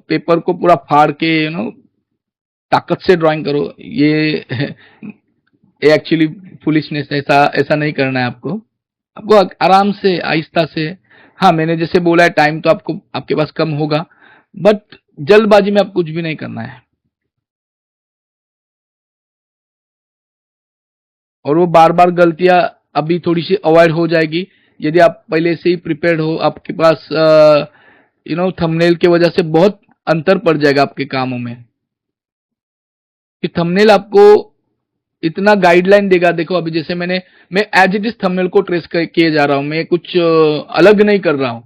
पेपर को पूरा फाड़ के ताकत से ड्राइंग करो। ये एक्चुअली फुलिशनेस, ऐसा ऐसा नहीं करना है आपको। आपको आराम से, आहिस्ता से। हाँ, मैंने जैसे बोला है, टाइम तो आपको आपके पास कम होगा, बट जल्दबाजी में आप कुछ भी नहीं करना है। और वो बार बार गलतियां अभी थोड़ी सी अवॉइड हो जाएगी यदि आप पहले से ही प्रिपेयर्ड हो। आपके पास थंबनेल की वजह से बहुत अंतर पड़ जाएगा आपके कामों में, कि थंबनेल आपको इतना गाइडलाइन देगा। देखो, अभी जैसे मैं एज इट इज थंबनेल को ट्रेस किए जा रहा हूं, मैं कुछ अलग नहीं कर रहा हूं।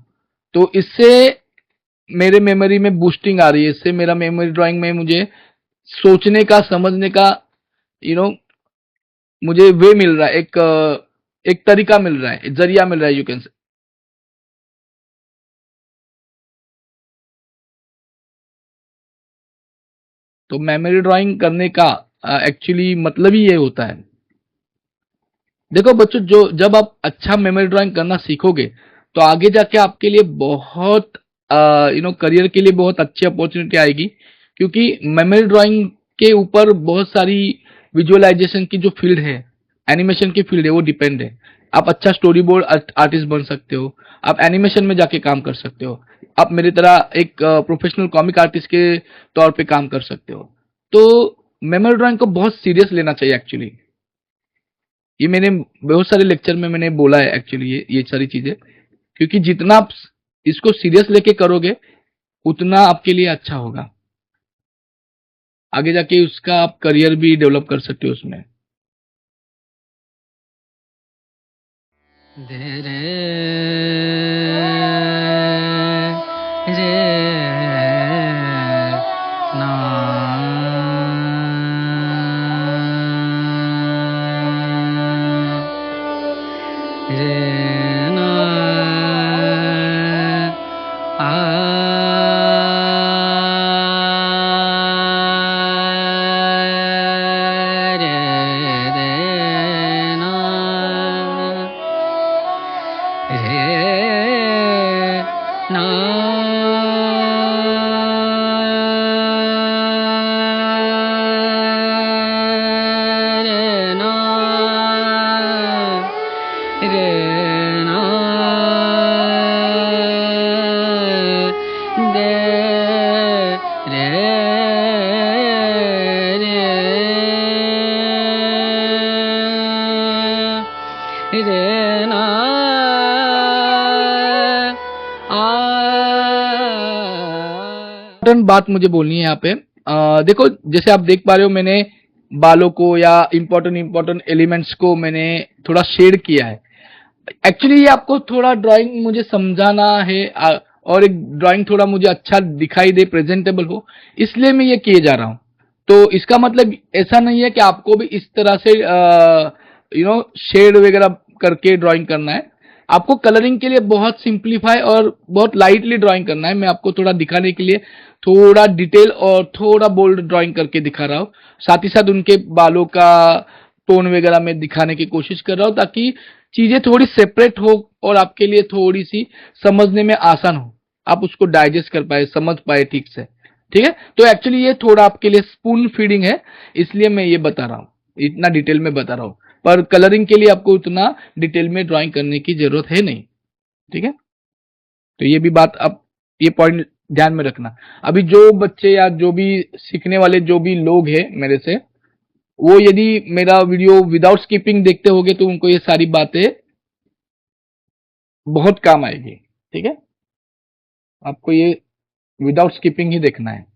तो इससे मेरे मेमोरी में बूस्टिंग आ रही है, इससे मेरा मेमोरी ड्राइंग में मुझे सोचने का, समझने का यू नो मुझे वे मिल रहा है, एक तरीका मिल रहा है, एक जरिया मिल रहा है, यू कैन से। तो मेमोरी ड्राइंग करने का एक्चुअली मतलब ही ये होता है। देखो बच्चों, जो जब आप अच्छा मेमोरी ड्राइंग करना सीखोगे तो आगे जाके आपके लिए बहुत करियर के लिए बहुत अच्छी अपॉर्चुनिटी आएगी। क्योंकि मेमोरी ड्राइंग के ऊपर बहुत सारी विजुअलाइजेशन की जो फील्ड है, एनिमेशन की फील्ड है, वो डिपेंड है। आप अच्छा स्टोरी बोर्ड आर्टिस्ट बन सकते हो, आप एनिमेशन में जाके काम कर सकते हो, आप मेरी तरह एक प्रोफेशनल कॉमिक आर्टिस्ट के तौर पे काम कर सकते हो। तो मेमोरी ड्राइंग को बहुत सीरियस लेना चाहिए एक्चुअली। ये मैंने बहुत सारे लेक्चर में मैंने बोला है एक्चुअली, ये सारी चीजें। क्योंकि जितना आप इसको सीरियस लेके करोगे उतना आपके लिए अच्छा होगा। आगे जाके उसका आप करियर भी डेवलप कर सकते हो उसमें। धे रे रे ना रे ना आ रे रे ना रे ना रे ना रे ना दे रे रे ना इम्पोर्टेंट बात मुझे बोलनी है यहाँ पे। देखो, जैसे आप देख पा रहे हो, मैंने बालों को या इम्पोर्टेंट एलिमेंट्स को मैंने थोड़ा शेड किया है। एक्चुअली ये आपको थोड़ा ड्राइंग मुझे समझाना है, और एक ड्राइंग थोड़ा मुझे अच्छा दिखाई दे, प्रेजेंटेबल हो, इसलिए मैं ये किए जा रहा हूँ। तो इसका मतलब ऐसा नहीं है कि आपको भी इस तरह से शेड वगैरह करके ड्राइंग करना है। आपको कलरिंग के लिए बहुत सिंप्लीफाई और बहुत लाइटली ड्राइंग करना है। मैं आपको थोड़ा दिखाने के लिए थोड़ा डिटेल और थोड़ा बोल्ड ड्राइंग करके दिखा रहा हूँ। साथ ही साथ उनके बालों का टोन वगैरह में दिखाने की कोशिश कर रहा हूँ, ताकि चीजें थोड़ी सेपरेट हो और आपके लिए थोड़ी सी समझने में आसान हो, आप उसको डाइजेस्ट कर पाए, समझ पाए ठीक से। ठीक है, तो एक्चुअली ये थोड़ा आपके लिए स्पून फीडिंग है, इसलिए मैं ये बता रहा हूँ, इतना डिटेल में बता रहा हूँ। पर कलरिंग के लिए आपको उतना डिटेल में ड्राइंग करने की जरूरत है नहीं। ठीक है, तो ये भी बात आप, ये पॉइंट ध्यान में रखना। अभी जो बच्चे या जो भी सीखने वाले जो भी लोग हैं मेरे से, वो यदि मेरा वीडियो विदाउट स्किपिंग देखते होगे तो उनको ये सारी बातें बहुत काम आएगी। ठीक है, आपको ये विदाउट स्किपिंग ही देखना है।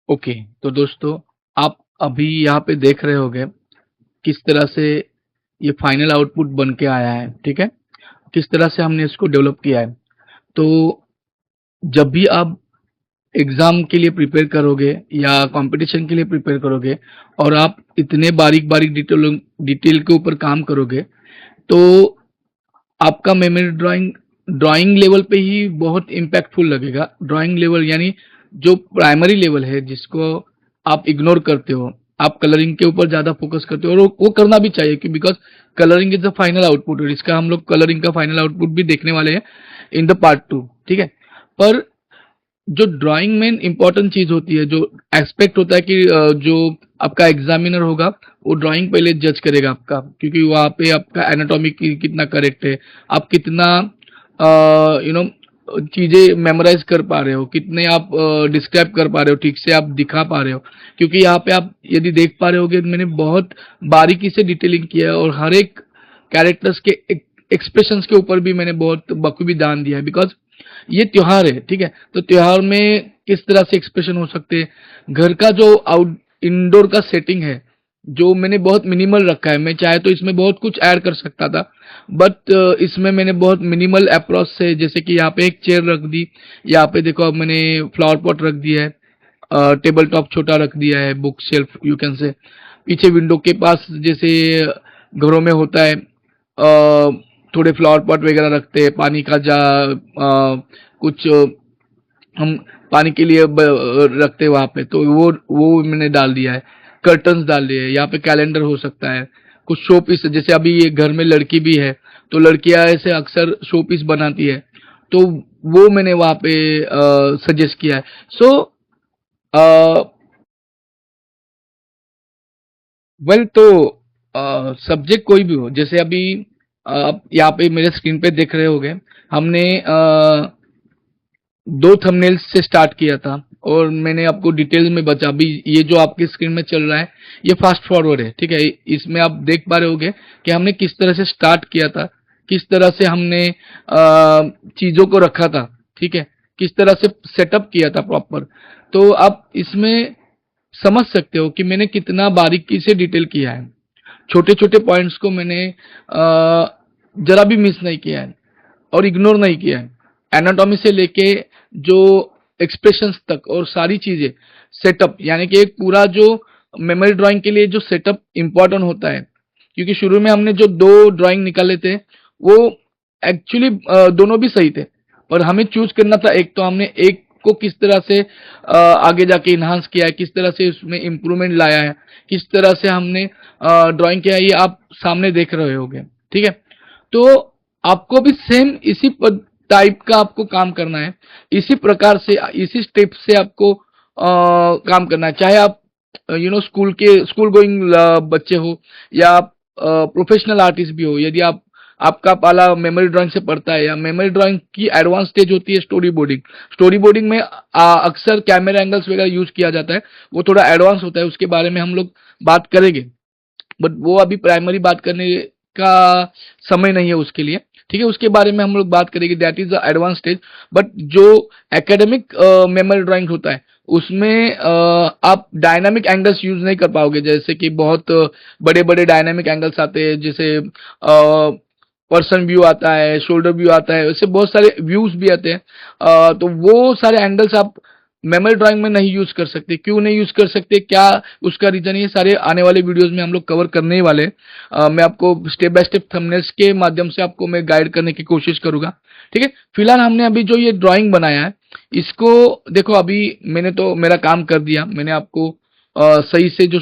ओके, तो दोस्तों आप अभी यहाँ पे देख रहे होंगे किस तरह से ये फाइनल आउटपुट बन के आया है, ठीक है। किस तरह से हमने इसको डेवलप किया है। तो जब भी आप एग्जाम के लिए प्रिपेयर करोगे या कंपटीशन के लिए प्रिपेयर करोगे और आप इतने बारीक बारीक डिटेल के ऊपर काम करोगे, तो आपका मेमोरी ड्राइंग ड्राइंग लेवल पे ही बहुत इम्पैक्टफुल लगेगा। ड्राइंग लेवल यानी जो प्राइमरी लेवल है जिसको आप इग्नोर करते हो, आप कलरिंग के ऊपर ज़्यादा फोकस करते हो, और वो करना भी चाहिए कि because colouring is the final output, और इसका हम लोग कलरिंग का फाइनल आउटपुट भी देखने वाले हैं इन द पार्ट 2, ठीक है। पर जो ड्राइंग में इंपॉर्टेंट चीज होती है, जो एस्पेक्ट होता है कि जो आपका एग्जामिनर होगा वो ड्राइंग पहले जज करेगा आपका, क्योंकि वहाँ पे आपका एनाटॉमी कितना करेक्ट है, आप कितना चीजें मेमोराइज कर पा रहे हो, कितने आप डिस्क्राइब कर पा रहे हो, ठीक से आप दिखा पा रहे हो। क्योंकि यहाँ पे आप यदि देख पा रहे होगे, मैंने बहुत बारीकी से डिटेलिंग किया है और हर एक कैरेक्टर्स के एक्सप्रेशंस के ऊपर भी मैंने बहुत बखूबी ध्यान दिया है, बिकॉज ये त्योहार है, ठीक है। तो त्योहार में किस तरह से एक्सप्रेशन हो सकते हैं, घर का जो आउट इंडोर का सेटिंग है जो मैंने बहुत मिनिमल रखा है। मैं चाहे तो इसमें बहुत कुछ ऐड कर सकता था, बट इसमें मैंने बहुत मिनिमल अप्रोच से, जैसे कि यहाँ पे एक चेयर रख दी, यहाँ पे देखो अब मैंने फ्लावर पॉट रख दिया है, टेबल टॉप छोटा रख दिया है, बुक शेल्फ यू कैन से, पीछे विंडो के पास जैसे घरों में होता है थोड़े फ्लावर पॉट वगैरह रखते हैं, पानी का जा कुछ हम पानी के लिए रखते हैं वहाँ पे, तो वो मैंने डाल दिया है। कर्टन्स डाल दिए हैं, यहाँ पे कैलेंडर हो सकता है, कुछ शो पीस, जैसे अभी ये घर में लड़की भी है तो लड़कियां ऐसे अक्सर शो पीस बनाती है, तो वो मैंने वहाँ पे सजेस्ट किया है। सो वेल, तो सब्जेक्ट कोई भी हो, जैसे अभी आप यहाँ पे मेरे स्क्रीन पे देख रहे होगे, हमने दो थंबनेल्स से स्टार्ट किया था और मैंने आपको डिटेल में बता, अभी ये जो आपके स्क्रीन में चल रहा है ये फास्ट फॉरवर्ड है, ठीक है। इसमें आप देख पा रहे होगे कि हमने किस तरह से स्टार्ट किया था, किस तरह से हमने चीजों को रखा था, ठीक है, किस तरह से सेटअप किया था प्रॉपर। तो आप इसमें समझ सकते हो कि मैंने कितना बारीकी से डिटेल किया है। छोटे छोटे पॉइंट्स को मैंने जरा भी मिस नहीं किया है और इग्नोर नहीं किया है। एनाटॉमी से लेके जो एक्सप्रेशंस तक और सारी चीजें सेटअप, यानी कि एक पूरा जो मेमोरी ड्राइंग के लिए जो सेटअप इंपॉर्टेंट होता है, क्योंकि शुरू में हमने जो दो ड्राइंग निकाले थे वो एक्चुअली दोनों भी सही थे, पर हमें चूज करना था एक, तो हमने एक को किस तरह से आगे जाके इन्हांस किया है, किस तरह से उसमें इम्प्रूवमेंट लाया है, किस तरह से हमने ड्राइंग किया है, ये आप सामने देख रहे होगे, ठीक है। तो आपको भी सेम इसी टाइप का आपको काम करना है, इसी प्रकार से इसी स्टेप से आपको काम करना है। चाहे आप स्कूल गोइंग बच्चे हो या आप प्रोफेशनल आर्टिस्ट भी हो, यदि आपका पाला मेमोरी ड्राइंग से पड़ता है, या मेमोरी ड्राइंग की एडवांस स्टेज होती है स्टोरी बोर्डिंग। स्टोरी बोर्डिंग में अक्सर कैमरा एंगल्स वगैरह यूज किया जाता है, वो थोड़ा एडवांस होता है, उसके बारे में हम लोग बात करेंगे, बट वो अभी प्राइमरी बात करने का समय नहीं है उसके लिए, ठीक है। उसके बारे में हम लोग बात करेंगे, that is the advance stage. But जो एकेडमिक मेमोरी ड्राइंग होता है उसमें आप डायनामिक एंगल्स यूज नहीं कर पाओगे, जैसे कि बहुत बड़े बड़े डायनामिक एंगल्स आते हैं, जैसे पर्सन व्यू आता है, शोल्डर व्यू आता है, वैसे बहुत सारे व्यूज भी आते हैं। तो वो सारे एंगल्स आप मेमोरी ड्राइंग में नहीं यूज कर सकते। क्यों नहीं यूज कर सकते, क्या उसका रीजन, ये सारे आने वाले वीडियोस में हम लोग कवर करने ही वाले। मैं आपको स्टेप बाय स्टेप थंबनेल्स के माध्यम से आपको मैं गाइड करने की कोशिश करूंगा, ठीक है। फिलहाल हमने अभी जो ये ड्राइंग बनाया है इसको देखो, अभी मैंने तो मेरा काम कर दिया, मैंने आपको सही से जो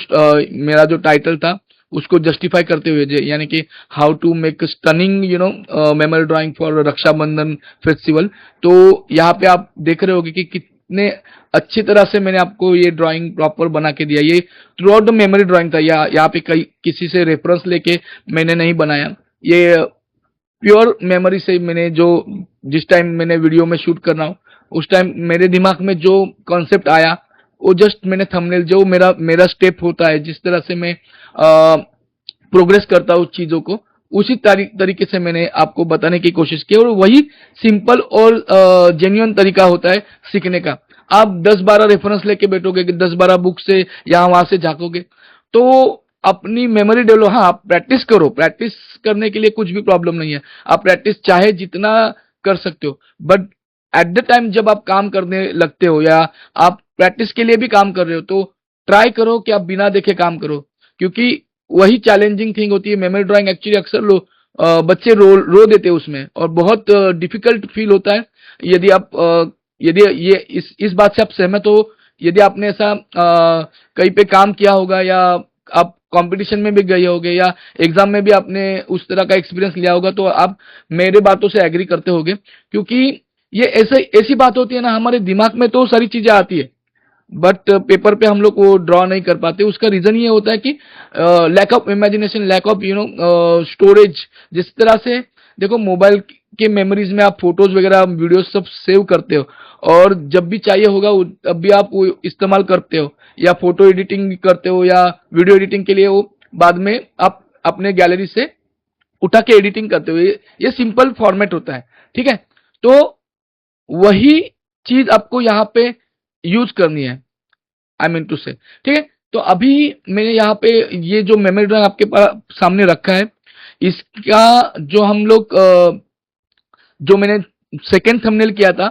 मेरा जो टाइटल था उसको जस्टिफाई करते हुए, यानी कि how to make stunning memory drawing for Rakshabandhan festival. तो यहाँ पे आप देख रहे होगे कि कितने अच्छी तरह से मैंने आपको ये ड्राइंग प्रॉपर बना के दिया। ये through out the memory drawing था, यहाँ पे कई किसी से रेफरेंस लेके मैंने नहीं बनाया, ये प्योर मेमोरी से मैंने जो जिस टाइम मैंने वीडियो में शूट कर रहा हूँ उस टाइम मेरे दिमाग में जो कॉन्सेप्ट आया वो जस्ट मैंने थंबनेल, जो मेरा स्टेप होता है, जिस तरह से मैं प्रोग्रेस करता हूँ चीजों को, उसी तरीके से मैंने आपको बताने की कोशिश की, और वही सिंपल और जेन्युइन तरीका होता है सीखने का। आप 10-12 रेफरेंस लेके बैठोगे, 10-12 बुक से यहाँ वहां से झांकोगे, तो अपनी मेमोरी डेवलप, हाँ आप प्रैक्टिस करो, प्रैक्टिस करने के लिए कुछ भी प्रॉब्लम नहीं है, आप प्रैक्टिस चाहे जितना कर सकते हो, बट एट द टाइम जब आप काम करने लगते हो या आप प्रैक्टिस के लिए भी काम कर रहे हो, तो ट्राई करो कि आप बिना देखे काम करो, क्योंकि वही चैलेंजिंग थिंग होती है। मेमोरी ड्राइंग एक्चुअली अक्सर बच्चे रो देते हैं उसमें, और बहुत डिफिकल्ट फील होता है। यदि आप यदि ये इस बात से आप सहमत हो, यदि आपने ऐसा कहीं पे काम किया होगा, या आप कंपटीशन में भी गए होगे, या एग्जाम में भी आपने उस तरह का एक्सपीरियंस लिया होगा, तो आप मेरे बातों से एग्री करते होगे, क्योंकि ये ऐसे ऐसी बात होती है ना, हमारे दिमाग में तो सारी चीजें आती है, बट पेपर पे हम लोग वो ड्रॉ नहीं कर पाते। उसका रीजन ये होता है कि lack of imagination, lack of storage. जिस तरह से देखो, मोबाइल के मेमोरीज में आप फोटोज वगैरह वीडियोस सब सेव करते हो, और जब भी चाहिए होगा तब भी आप वो इस्तेमाल करते हो, या फोटो एडिटिंग करते हो, या वीडियो एडिटिंग के लिए वो बाद में आप अपने गैलरी से उठा के एडिटिंग करते हो। ये सिंपल फॉर्मेट होता है, ठीक है। तो वही चीज आपको यहाँ पे यूज करनी है, आई मीन टू से, ठीक है। तो अभी मैंने यहाँ पे ये जो मेमोरी ड्राइंग आपके पास सामने रखा है, इसका जो हम लोग जो मैंने सेकेंड थंबनेल किया था,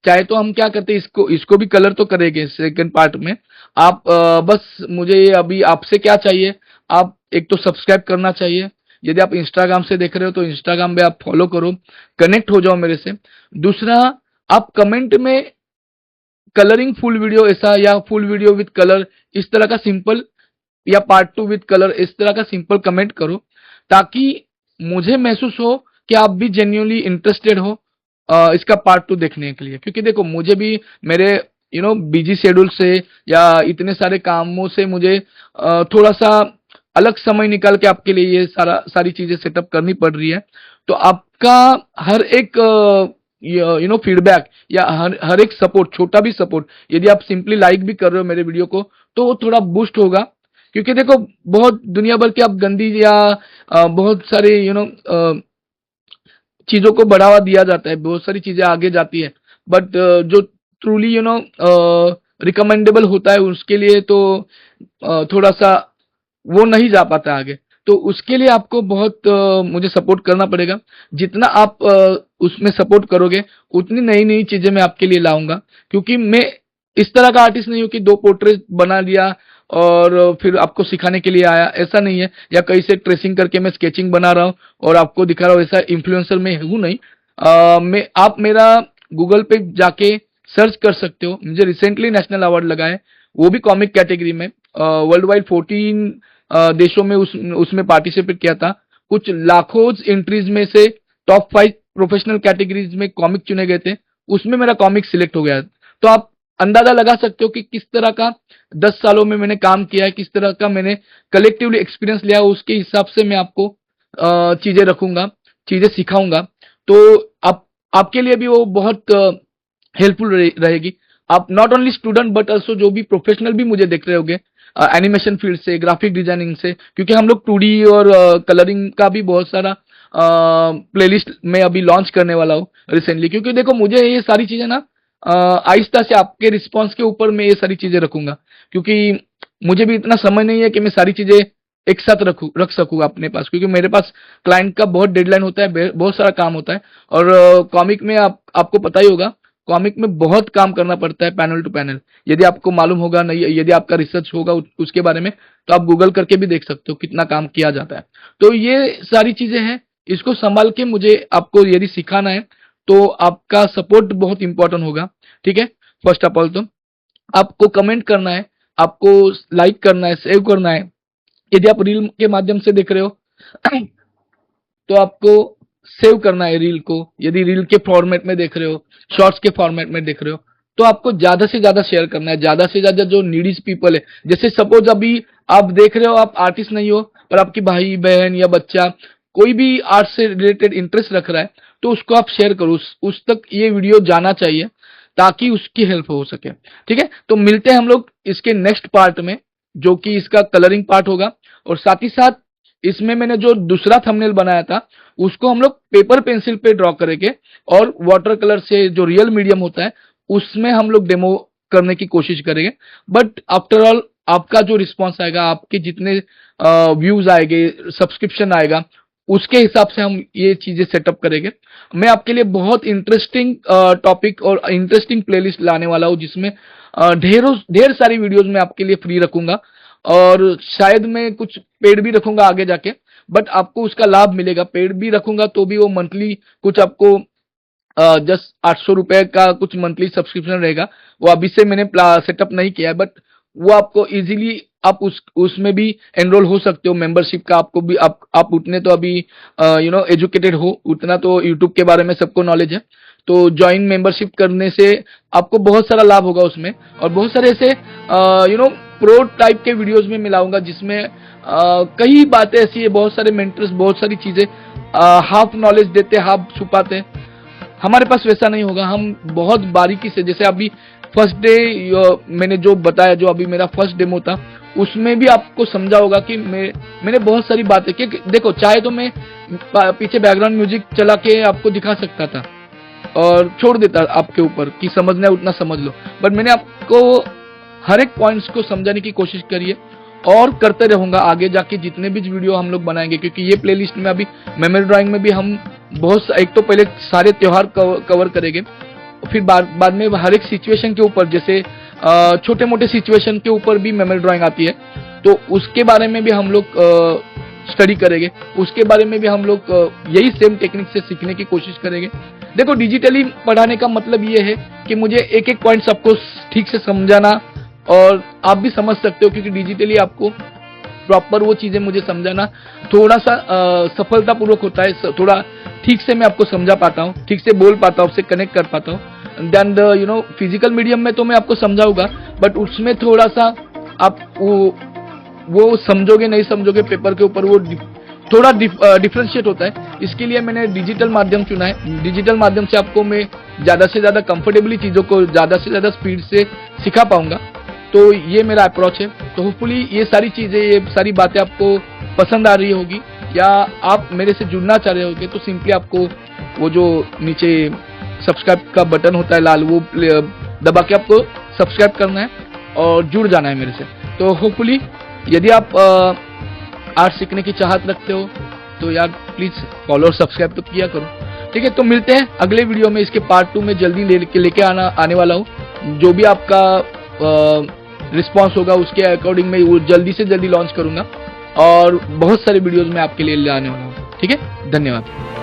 चाहे तो हम क्या करते हैं, इसको इसको भी कलर तो करेंगे सेकेंड पार्ट में। आप बस मुझे अभी आपसे क्या चाहिए, आप एक तो सब्सक्राइब करना चाहिए। यदि आप इंस्टाग्राम से देख रहे हो तो इंस्टाग्राम पे आप फॉलो करो, कनेक्ट हो जाओ मेरे से। दूसरा, आप कमेंट में कलरिंग फुल वीडियो ऐसा, या फुल वीडियो विद कलर, इस तरह का सिंपल, या पार्ट 2 विद कलर, इस तरह का सिंपल कमेंट करो, ताकि मुझे महसूस हो कि आप भी जेन्युइनली इंटरेस्टेड हो इसका पार्ट 2 देखने के लिए। क्योंकि देखो, मुझे भी मेरे बिजी शेड्यूल से या इतने सारे कामों से मुझे थोड़ा सा अलग समय निकाल के आपके लिए ये सारी चीजें सेटअप करनी पड़ रही है। तो आपका हर एक फीडबैक, या हर एक सपोर्ट, छोटा भी सपोर्ट, यदि आप सिंपली लाइक भी कर रहे हो मेरे वीडियो को, तो वो थोड़ा बूस्ट होगा। क्योंकि देखो, बहुत दुनिया भर की आप गंदी या बहुत सारे चीजों को बढ़ावा दिया जाता है, बहुत सारी चीजें आगे जाती है, बट जो ट्रूली रिकमेंडेबल होता है, उसके लिए तो थोड़ा सा वो नहीं जा पाता आगे। तो उसके लिए आपको बहुत मुझे सपोर्ट करना पड़ेगा। जितना आप उसमें सपोर्ट करोगे, उतनी नई नई चीजें मैं आपके लिए लाऊंगा। क्योंकि मैं इस तरह का आर्टिस्ट नहीं हूं कि 2 पोर्ट्रेट बना लिया और फिर आपको सिखाने के लिए आया, ऐसा नहीं है। या कहीं से ट्रेसिंग करके मैं स्केचिंग बना रहा हूं और आपको दिखा रहा हूं, ऐसा इन्फ्लुएंसर मैं हूं नहीं। आप मेरा गूगल पे जाके सर्च कर सकते हो। मुझे रिसेंटली नेशनल अवार्ड लगा है, वो भी कॉमिक कैटेगरी में। वर्ल्ड वाइड 14 देशों में उसमें पार्टिसिपेट किया था। कुछ लाखों एंट्रीज में से टॉप 5 प्रोफेशनल कैटेगरीज में कॉमिक चुने गए थे, उसमें मेरा कॉमिक सिलेक्ट हो गया। तो आप अंदाजा लगा सकते हो कि किस तरह का 10 सालों में मैंने काम किया है, किस तरह का मैंने कलेक्टिवली एक्सपीरियंस लिया, उसके हिसाब से मैं आपको चीजें रखूंगा, चीजें सिखाऊंगा। तो आपके लिए भी वो बहुत हेल्पफुल रहेगी। आप not only student but also जो भी प्रोफेशनल भी मुझे देख रहे होगे एनिमेशन फील्ड से, ग्राफिक डिजाइनिंग से, क्योंकि हम लोग 2D और कलरिंग का भी बहुत सारा प्लेलिस्ट में अभी लॉन्च करने वाला हूँ रिसेंटली। क्योंकि देखो, मुझे ये सारी चीजें ना आहिस्ता से आपके रिस्पॉन्स के ऊपर मैं ये सारी चीजें रखूंगा, क्योंकि मुझे भी इतना समय नहीं है कि मैं सारी चीजें एक साथ रख सकूँ अपने पास। क्योंकि मेरे पास क्लाइंट का बहुत डेडलाइन होता है, बहुत सारा काम होता है। और कॉमिक में आपको पता ही होगा, कॉमिक में बहुत काम करना पड़ता है पैनल टू पैनल। यदि आपको मालूम होगा, नहीं यदि आपका रिसर्च होगा उसके बारे में, तो आप गूगल करके भी देख सकते हो कितना काम किया जाता है। तो ये सारी चीजें हैं, इसको संभाल के मुझे आपको यदि सिखाना है, तो आपका सपोर्ट बहुत इंपॉर्टेंट होगा, ठीक है। फर्स्ट ऑफ ऑल तो आपको कमेंट करना है, आपको लाइक करना है, सेव करना है। यदि आप रील के माध्यम से देख रहे हो तो आपको सेव करना है रील को। यदि रील के फॉर्मेट में देख रहे हो, शॉर्ट्स के फॉर्मेट में देख रहे हो, तो आपको ज्यादा से ज्यादा शेयर करना है। ज्यादा से ज्यादा जो नीडीज पीपल है, जैसे सपोज अभी आप देख रहे हो, आप आर्टिस्ट नहीं हो, पर आपकी भाई बहन या बच्चा कोई भी आर्ट से रिलेटेड इंटरेस्ट रख रहा है, तो उसको आप शेयर करो, उस तक ये वीडियो जाना चाहिए, ताकि उसकी हेल्प हो सके, ठीक है। तो मिलते हैं हम लोग इसके नेक्स्ट पार्ट में, जो कि इसका कलरिंग पार्ट होगा। और साथ ही साथ इसमें मैंने जो दूसरा थंबनेल बनाया था, उसको हम लोग पेपर पेंसिल पे ड्रॉ करेंगे, और वाटर कलर से जो रियल मीडियम होता है उसमें हम लोग डेमो करने की कोशिश करेंगे। बट आफ्टर ऑल आपका जो रिस्पॉन्स आएगा, आपके जितने व्यूज आएंगे, सब्सक्रिप्शन आएगा, उसके हिसाब से हम ये चीजें सेटअप करेंगे। मैं आपके लिए बहुत इंटरेस्टिंग टॉपिक और इंटरेस्टिंग प्लेलिस्ट लाने वाला हूँ, जिसमें ढेर सारी वीडियोस मैं आपके लिए फ्री रखूंगा, और शायद मैं कुछ पेड भी रखूंगा आगे जाके, बट आपको उसका लाभ मिलेगा। पेड भी रखूंगा तो भी वो मंथली कुछ आपको जस्ट 800 रुपए का कुछ मंथली सब्सक्रिप्शन रहेगा। वो अभी से मैंने सेटअप नहीं किया है, बट वो आपको इजीली आप उसमें भी एनरोल हो सकते हो। मेंबरशिप का आपको भी आप उतने तो अभी एजुकेटेड हो, उतना तो यूट्यूब के बारे में सबको नॉलेज है। तो ज्वाइन मेंबरशिप करने से आपको बहुत सारा लाभ होगा उसमें, और बहुत सारे ऐसे प्रो टाइप के वीडियोस में मिलाऊंगा, जिसमें कई बातें ऐसी है, बहुत सारे मेंटर्स बहुत सारी चीजें हाफ नॉलेज देते, हाफ छुपाते हैं। हमारे पास वैसा नहीं होगा, हम बहुत बारीकी से, जैसे अभी फर्स्ट डे मैंने जो बताया, जो अभी मेरा फर्स्ट डेमो था, उसमें भी आपको समझा होगा कि मैंने बहुत सारी बातें की। देखो, चाहे तो मैं पीछे बैकग्राउंड म्यूजिक चला के आपको दिखा सकता था और छोड़ देता आपके ऊपर कि समझना है उतना समझ लो, बट मैंने आपको हर एक पॉइंट्स को समझाने की कोशिश करी है, और करते रहूंगा आगे जाके जितने भी वीडियो हम लोग बनाएंगे। क्योंकि ये प्लेलिस्ट में अभी मेमोरी ड्राइंग में भी हम एक तो पहले सारे त्योहार कवर करेंगे, फिर बाद में हर एक सिचुएशन के ऊपर, जैसे छोटे मोटे सिचुएशन के ऊपर भी मेमोरी ड्राइंग आती है, तो उसके बारे में भी हम लोग स्टडी करेंगे। उसके बारे में भी हम लोग यही सेम टेक्निक से सीखने की कोशिश करेंगे। देखो, डिजिटली पढ़ाने का मतलब ये है कि मुझे एक एक पॉइंट आपको ठीक से समझाना, और आप भी समझ सकते हो, क्योंकि डिजिटली आपको प्रॉपर वो चीजें मुझे समझाना थोड़ा सा सफलतापूर्वक होता है। थोड़ा ठीक से मैं आपको समझा पाता हूँ, ठीक से बोल पाता हूँ, उससे कनेक्ट कर पाता हूँ। देन फिजिकल मीडियम में तो मैं आपको समझाऊंगा, बट उसमें थोड़ा सा आप वो समझोगे नहीं समझोगे, पेपर के ऊपर वो थोड़ा डिफ्रेंशिएट होता है। इसके लिए मैंने डिजिटल माध्यम चुना है। डिजिटल माध्यम से आपको मैं ज्यादा से ज्यादा कंफर्टेबली चीजों को ज्यादा से ज्यादा स्पीड से सिखा पाऊंगा। तो ये मेरा अप्रोच है। तो होपफुली ये सारी चीजें, ये सारी बातें आपको पसंद आ रही होगी, या आप मेरे से जुड़ना चाह रहे होगे, तो सिंपली आपको वो जो नीचे सब्सक्राइब का बटन होता है लाल, वो दबा के आपको सब्सक्राइब करना है और जुड़ जाना है मेरे से। तो होपफुली यदि आप आर्ट सीखने की चाहत रखते हो तो यार प्लीज फॉलो और सब्सक्राइब तो किया करो। ठीक है, तो मिलते हैं अगले वीडियो में। इसके पार्ट 2 में जल्दी लेके आने वाला हूँ। जो भी आपका रिस्पॉन्स होगा उसके अकॉर्डिंग मैं वो जल्दी से जल्दी लॉन्च करूंगा, और बहुत सारे वीडियोस मैं आपके लिए लाने वाला हूँ। ठीक है, धन्यवाद।